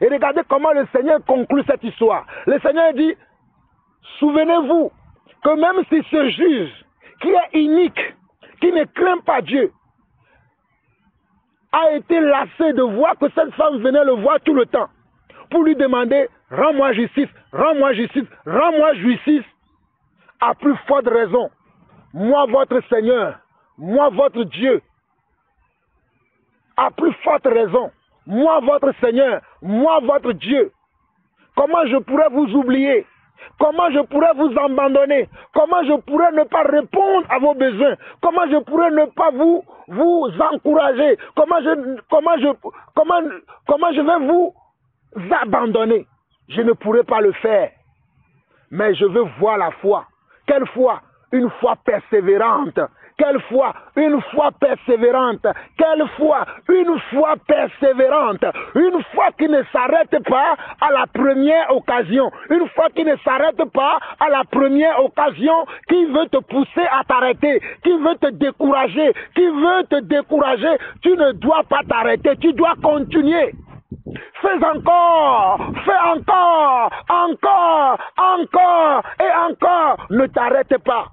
Et regardez comment le Seigneur conclut cette histoire. Le Seigneur dit, souvenez-vous que même si ce juge qui est unique, qui ne craint pas Dieu, a été lassé de voir que cette femme venait le voir tout le temps pour lui demander, rends-moi justice, rends-moi justice, rends-moi justice, à plus forte raison, moi votre Seigneur, moi votre Dieu, à plus forte raison, moi votre Seigneur, moi votre Dieu. Comment je pourrais vous oublier? Comment je pourrais vous abandonner? Comment je pourrais ne pas répondre à vos besoins? Comment je pourrais ne pas vous encourager? Comment je vais vous abandonner? Je ne pourrai pas le faire. Mais je veux voir la foi. Quelle foi? Une foi persévérante Quelle foi? Une foi persévérante. Quelle foi? Une foi persévérante. Une foi qui ne s'arrête pas à la première occasion. Une foi qui ne s'arrête pas à la première occasion, qui veut te pousser à t'arrêter, qui veut te décourager, qui veut te décourager. Tu ne dois pas t'arrêter, tu dois continuer. Fais encore, encore et encore. Ne t'arrête pas.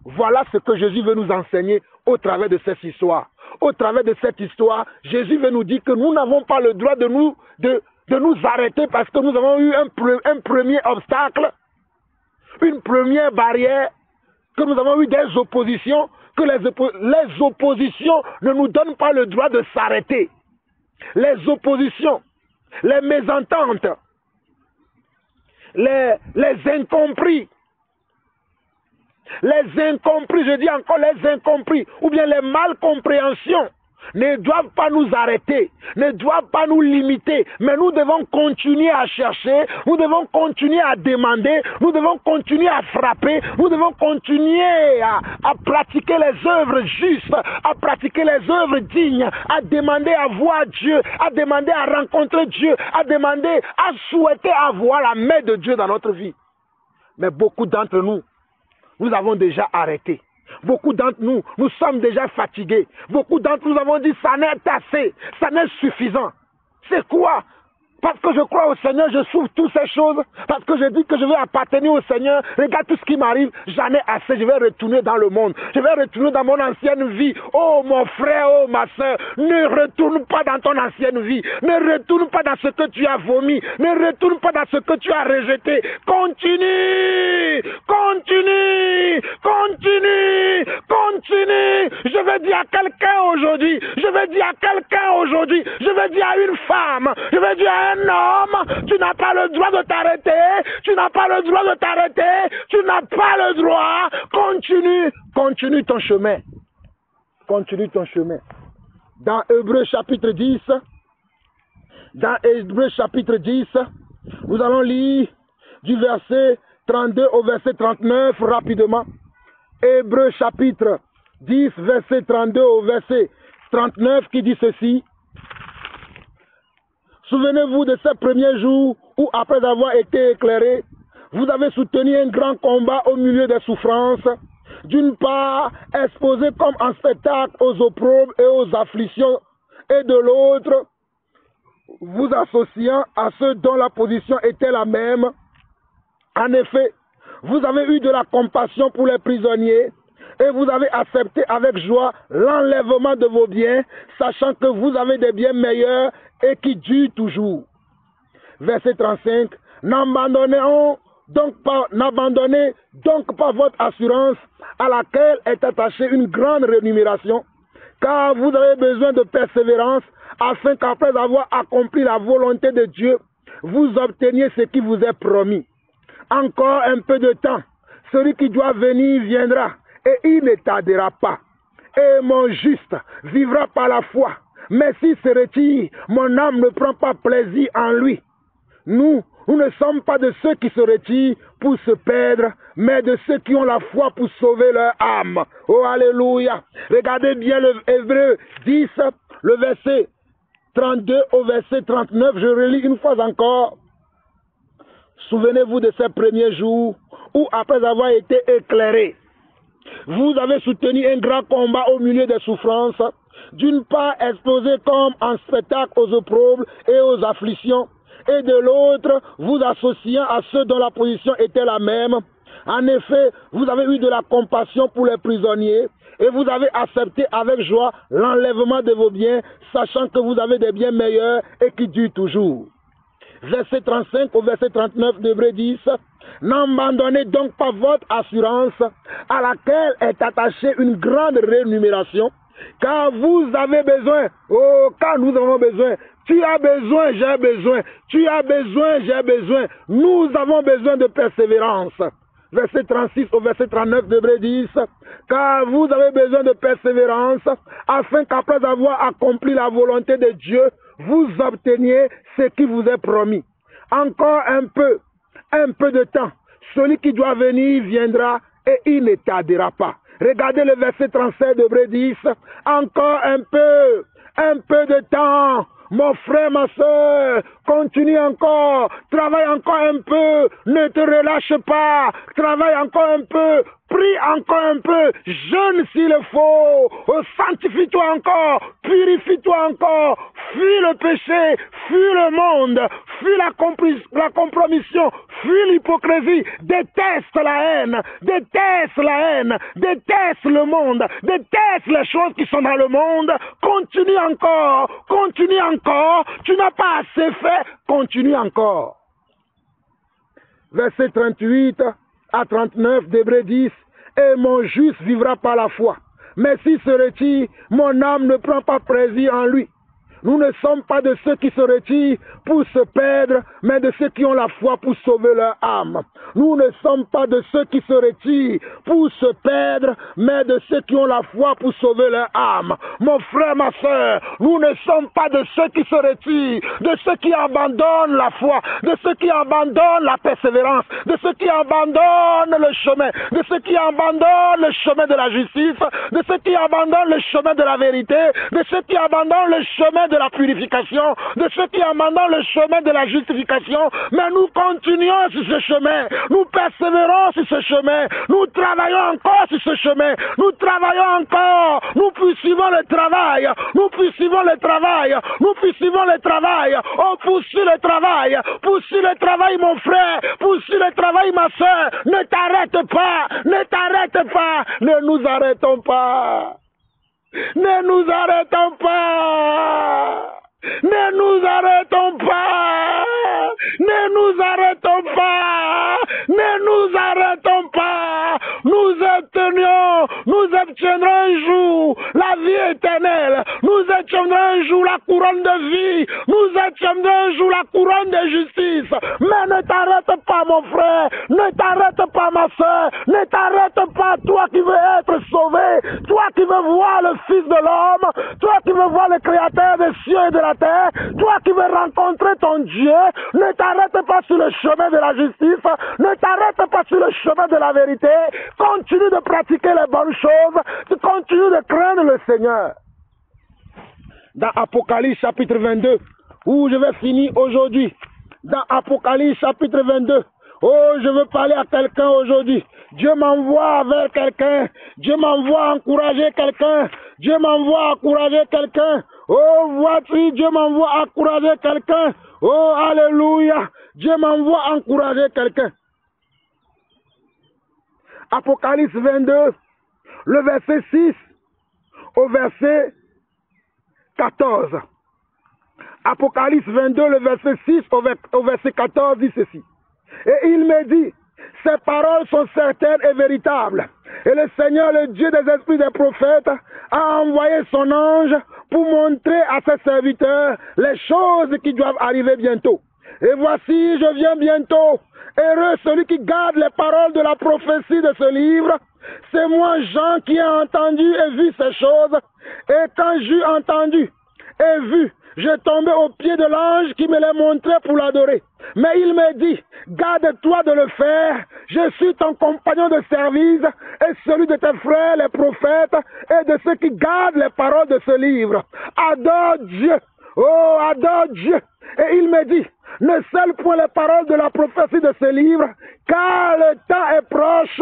Voilà ce que Jésus veut nous enseigner au travers de cette histoire. Au travers de cette histoire, Jésus veut nous dire que nous n'avons pas le droit de nous arrêter parce que nous avons eu un premier obstacle, une première barrière, que nous avons eu des oppositions, que les oppositions ne nous donnent pas le droit de s'arrêter. Les oppositions, les mésententes, les incompris, je dis encore les incompris, ou bien les malcompréhensions, ne doivent pas nous arrêter, ne doivent pas nous limiter, mais nous devons continuer à chercher, nous devons continuer à demander, nous devons continuer à frapper, nous devons continuer à pratiquer les œuvres justes, à pratiquer les œuvres dignes, à demander à voir Dieu, à demander à rencontrer Dieu, à demander, à souhaiter avoir la main de Dieu dans notre vie. Mais beaucoup d'entre nous, nous avons déjà arrêté. Beaucoup d'entre nous, nous sommes déjà fatigués. Beaucoup d'entre nous avons dit, ça n'est assez, ça n'est suffisant. C'est quoi? Parce que je crois au Seigneur, je souffre toutes ces choses. Parce que je dis que je vais appartenir au Seigneur. Regarde tout ce qui m'arrive, j'en ai assez, je vais retourner dans le monde. Je vais retourner dans mon ancienne vie. Oh mon frère, oh ma soeur, ne retourne pas dans ton ancienne vie. Ne retourne pas dans ce que tu as vomi. Ne retourne pas dans ce que tu as rejeté. Continue, continue, continue, continue. Je vais dire à quelqu'un aujourd'hui, je vais dire à quelqu'un aujourd'hui, je vais dire à une femme, je vais dire à un homme, tu n'as pas le droit de t'arrêter, tu n'as pas le droit de t'arrêter, tu n'as pas le droit. Continue, continue ton chemin. Continue ton chemin. Dans Hébreux chapitre 10, nous allons lire du verset 32 au verset 39 rapidement. Hébreux chapitre 10, verset 32 au verset 39 qui dit ceci. Souvenez-vous de ces premiers jours où, après avoir été éclairés, vous avez soutenu un grand combat au milieu des souffrances. D'une part, exposé comme un spectacle aux opprobes et aux afflictions, et de l'autre, vous associant à ceux dont la position était la même. En effet, vous avez eu de la compassion pour les prisonniers, et vous avez accepté avec joie l'enlèvement de vos biens, sachant que vous avez des biens meilleurs et qui durent toujours. Verset 35. N'abandonnez donc pas votre assurance à laquelle est attachée une grande rémunération, car vous avez besoin de persévérance afin qu'après avoir accompli la volonté de Dieu, vous obteniez ce qui vous est promis. Encore un peu de temps, celui qui doit venir viendra, et il ne tardera pas. Et mon juste vivra par la foi. Mais s'il se retire, mon âme ne prend pas plaisir en lui. Nous ne sommes pas de ceux qui se retirent pour se perdre, mais de ceux qui ont la foi pour sauver leur âme. Oh, alléluia. Regardez bien le Hébreux 10, le verset 32 au verset 39. Je relis une fois encore. Souvenez-vous de ces premiers jours où, après avoir été éclairés, vous avez soutenu un grand combat au milieu des souffrances, d'une part exposé comme un spectacle aux opprobes et aux afflictions, et de l'autre vous associant à ceux dont la position était la même. En effet, vous avez eu de la compassion pour les prisonniers, et vous avez accepté avec joie l'enlèvement de vos biens, sachant que vous avez des biens meilleurs et qui durent toujours. Verset 35 au verset 39 d'Hébreux 10. N'abandonnez donc pas votre assurance à laquelle est attachée une grande rémunération, car vous avez besoin, car nous avons besoin, tu as besoin, j'ai besoin, tu as besoin, j'ai besoin, nous avons besoin de persévérance. Verset 36 au verset 39 d'Hébreux 10. Car vous avez besoin de persévérance, afin qu'après avoir accompli la volonté de Dieu, vous obteniez ce qui vous est promis. Encore un peu de temps. Celui qui doit venir viendra et il ne tardera pas. Regardez le verset 37 d'Hébreux 10. Encore un peu de temps. Mon frère, ma soeur, continue encore, travaille encore un peu, ne te relâche pas, travaille encore un peu, prie encore un peu, jeûne s'il le faut, sanctifie-toi encore, purifie-toi encore, fuis le péché, fuis le monde, fuis la compromission, fuis l'hypocrisie, déteste la haine, déteste le monde, déteste les choses qui sont dans le monde, continue encore, tu n'as pas assez fait, continue encore. Verset 38 à 39 d'Hébreux 10, et mon juste vivra par la foi, mais s'il se retire, mon âme ne prend pas plaisir en lui. Nous ne sommes pas de ceux qui se retirent pour se perdre, mais de ceux qui ont la foi pour sauver leur âme. Nous ne sommes pas de ceux qui se retirent pour se perdre, mais de ceux qui ont la foi pour sauver leur âme. Mon frère, ma soeur, nous ne sommes pas de ceux qui se retirent, de ceux qui abandonnent la foi, de ceux qui abandonnent la persévérance, de ceux qui abandonnent le chemin, de ceux qui abandonnent le chemin de la justice, de ceux qui abandonnent le chemin de la vérité, de ceux qui abandonnent le chemin de la purification, de ceux qui abandonnent le chemin de la justification, mais nous continuons sur ce chemin, nous persévérons sur ce chemin, nous travaillons encore sur ce chemin, nous travaillons encore, nous poursuivons le travail, nous poursuivons le travail, nous poursuivons le travail, on poursuit le travail mon frère, poursuis le travail ma soeur, ne t'arrête pas, ne nous arrêtons pas. Ne nous arrêtons pas. Ne nous arrêtons pas. Ne nous arrêtons pas. Ne nous arrêtons pas. Nous obtiendrons un jour la vie éternelle. Nous obtiendrons un jour la couronne de vie. Nous obtiendrons un jour la couronne de justice. Mais ne t'arrête pas mon frère. Ne t'arrête pas ma soeur. Ne t'arrête pas toi qui veux être sauvé. Toi qui veux voir le Fils de l'homme. Toi qui veux voir le Créateur des cieux et de la terre. Toi qui veux rencontrer ton Dieu. Ne t'arrête pas sur le chemin de la justice. Ne t'arrête pas sur le chemin de la vérité. Continue de pratiquer les bonnes choses. Tu continues de craindre le Seigneur. Dans Apocalypse chapitre 22, où je vais finir aujourd'hui. Dans Apocalypse chapitre 22. Oh, je veux parler à quelqu'un aujourd'hui. Dieu m'envoie vers quelqu'un. Dieu m'envoie encourager quelqu'un. Dieu m'envoie encourager quelqu'un. Oh, voici, Dieu m'envoie encourager quelqu'un. Oh, alléluia. Dieu m'envoie encourager quelqu'un. Apocalypse 22, le verset 6 au verset 14. Apocalypse 22, le verset 6 au verset 14 dit ceci. Et il me dit, ces paroles sont certaines et véritables. Et le Seigneur, le Dieu des esprits des prophètes, a envoyé son ange pour montrer à ses serviteurs les choses qui doivent arriver bientôt. Et voici, je viens bientôt. Heureux celui qui garde les paroles de la prophétie de ce livre. C'est moi, Jean, qui ai entendu et vu ces choses. Et quand j'eus entendu et vu, je tombais aux pieds de l'ange qui me l'a montré pour l'adorer. Mais il me dit, garde-toi de le faire. Je suis ton compagnon de service et celui de tes frères, les prophètes, et de ceux qui gardent les paroles de ce livre. Adore Dieu. Oh, adore Dieu. Et il me dit, ne scelle point les paroles de la prophétie de ce livre, car le temps est proche,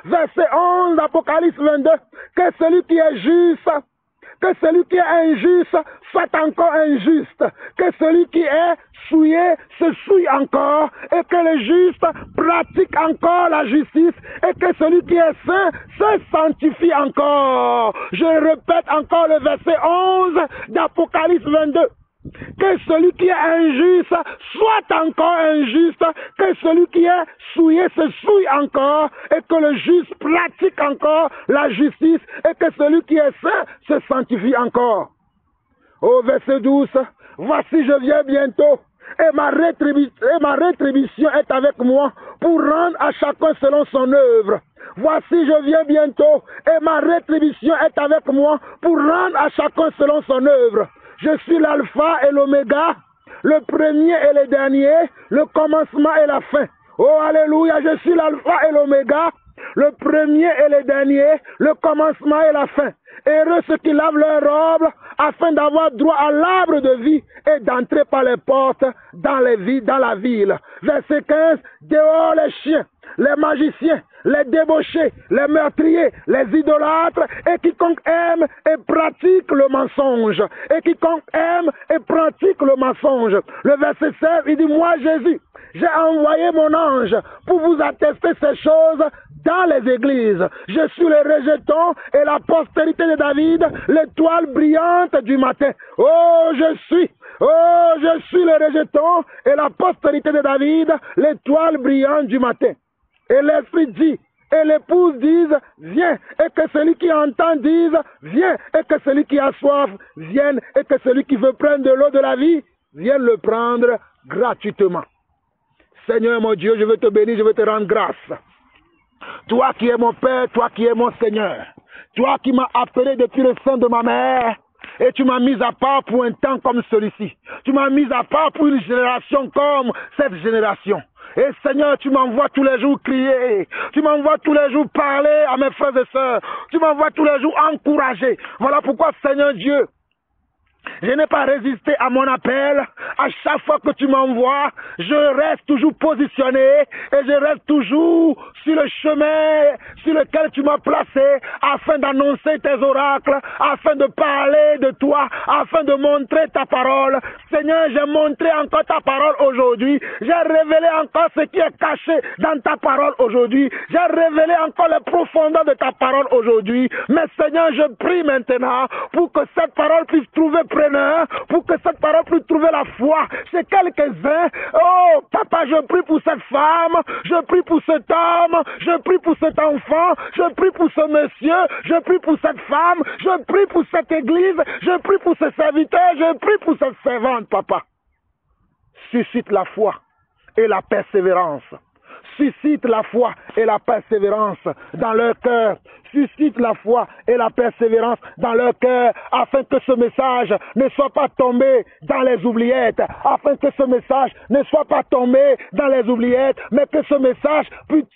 verset 11 d'Apocalypse 22, que celui qui est juste, que celui qui est injuste soit encore injuste, que celui qui est souillé se souille encore, et que le juste pratique encore la justice, et que celui qui est saint se sanctifie encore. Je répète encore le verset 11 d'Apocalypse 22. Que celui qui est injuste soit encore injuste, que celui qui est souillé se souille encore, et que le juste pratique encore la justice, et que celui qui est saint se sanctifie encore. Au verset 12, voici je viens bientôt, et ma rétribution est avec moi pour rendre à chacun selon son œuvre. Voici je viens bientôt, et ma rétribution est avec moi pour rendre à chacun selon son œuvre. Je suis l'alpha et l'oméga, le premier et le dernier, le commencement et la fin. Oh, alléluia, je suis l'alpha et l'oméga, le premier et le dernier, le commencement et la fin. Heureux ceux qui lavent leurs robes afin d'avoir droit à l'arbre de vie et d'entrer par les portes dans la ville. Verset 15, dehors les chiens, les magiciens, les débauchés, les meurtriers, les idolâtres, et quiconque aime et pratique le mensonge. Et quiconque aime et pratique le mensonge. Le verset 16, il dit, moi Jésus, j'ai envoyé mon ange pour vous attester ces choses dans les églises. Je suis le rejeton et la postérité de David, l'étoile brillante du matin. Oh, je suis le rejeton et la postérité de David, l'étoile brillante du matin. Et l'Esprit dit, et l'épouse dise, viens, et que celui qui entend dise, viens, et que celui qui a soif vienne, et que celui qui veut prendre de l'eau de la vie vienne le prendre gratuitement. Seigneur mon Dieu, je veux te bénir, je veux te rendre grâce. Toi qui es mon Père, toi qui es mon Seigneur, toi qui m'as appelé depuis le sein de ma mère, et tu m'as mis à part pour un temps comme celui-ci. Tu m'as mis à part pour une génération comme cette génération. Et Seigneur, tu m'envoies tous les jours crier. Tu m'envoies tous les jours parler à mes frères et sœurs. Tu m'envoies tous les jours encourager. Voilà pourquoi, Seigneur Dieu, je n'ai pas résisté à mon appel. À chaque fois que tu m'envoies, je reste toujours positionné et je reste toujours sur le chemin sur lequel tu m'as placé afin d'annoncer tes oracles, afin de parler de toi, afin de montrer ta parole. Seigneur, j'ai montré encore ta parole aujourd'hui. J'ai révélé encore ce qui est caché dans ta parole aujourd'hui. J'ai révélé encore les profondeurs de ta parole aujourd'hui. Mais Seigneur, je prie maintenant pour que cette parole puisse trouver preneur, pour que cette parole puisse trouver la foi chez quelques-uns. Oh, Papa, je prie pour cette femme, je prie pour cet homme, je prie pour cet enfant, je prie pour ce monsieur, je prie pour cette femme, je prie pour cette église, je prie pour ce serviteur, je prie pour cette servante, Papa. Suscite la foi et la persévérance. Suscite la foi et la persévérance dans leur cœur. Suscite la foi et la persévérance dans leur cœur, afin que ce message ne soit pas tombé dans les oubliettes, afin que ce message ne soit pas tombé dans les oubliettes, mais que ce message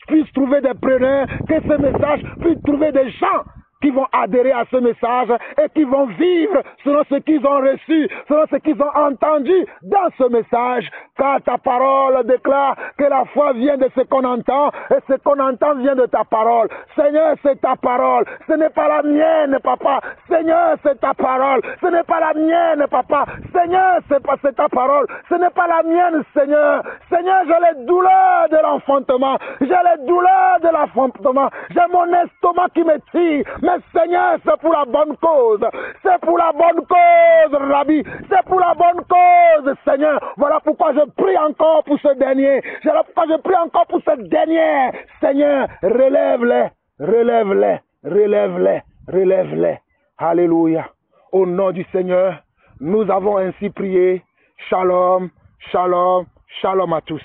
puisse trouver des preneurs, que ce message puisse trouver des gens qui vont adhérer à ce message et qui vont vivre selon ce qu'ils ont reçu, selon ce qu'ils ont entendu dans ce message. Car ta parole déclare que la foi vient de ce qu'on entend et ce qu'on entend vient de ta parole. Seigneur, c'est ta parole. Ce n'est pas la mienne, Papa. Seigneur, c'est ta parole. Ce n'est pas la mienne, Papa. Seigneur, c'est ta parole. Ce n'est pas la mienne, Seigneur. Seigneur, j'ai les douleurs de l'enfantement. J'ai les douleurs de l'enfantement. J'ai mon estomac qui me tire. Mais Seigneur, c'est pour la bonne cause. C'est pour la bonne cause, Rabbi. C'est pour la bonne cause, Seigneur. Voilà pourquoi je prie encore pour ce dernier. Voilà pourquoi je prie encore pour cette dernière. Seigneur, relève-les, relève-les, relève-les, relève-les. Alléluia. Au nom du Seigneur, nous avons ainsi prié. Shalom, shalom, shalom à tous.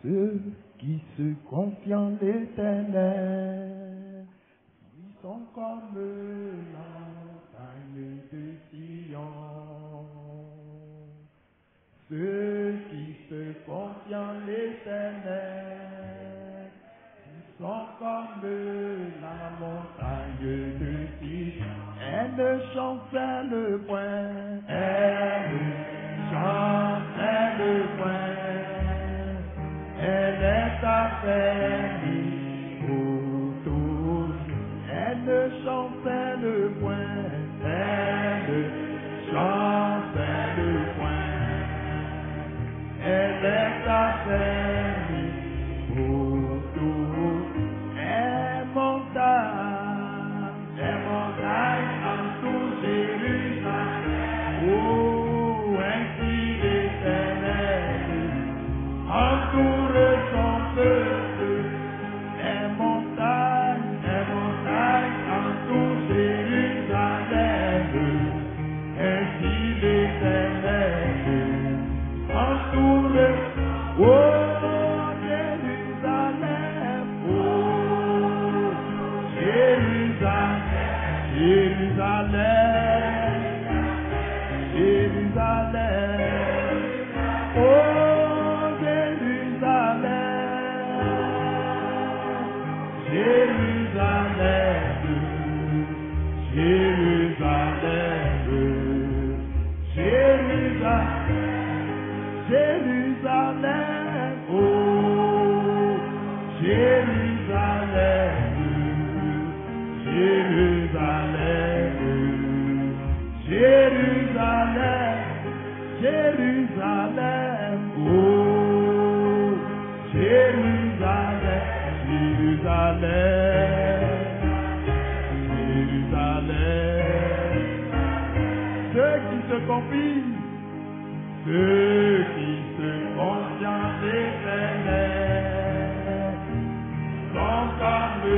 Ceux qui se confient en l'Éternel, ils sont comme la montagne de Sion. Ceux qui se confient en l'Éternel, ils sont comme la montagne de Sion. Elle ne chancelle point, elle ne chancelle point. Elle est affaiblie pour tous. Elle ne chancelle point. Elle ne chancelle point. Elle est affaiblie pour tous. Elle montagne en tout Jérusalem. Oh, ainsi l'Éternel entoure son peuple. Les montagnes en tout Jérusalem. Ainsi l'Éternel entoure. Oh, Jérusalem, oh, Jérusalem, Jérusalem, Jérusalem, oh, Jérusalem, Ceux qui se confient, ceux qui se confient en l'Éternel, sont comme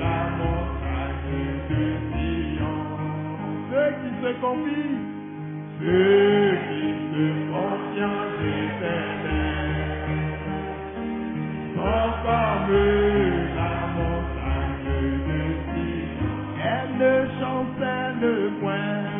la montagne de Sion. Ceux qui se confient, ceux qui se confient en l'Éternel, sont comme la montagne de Sion. Elle ne chancelle point.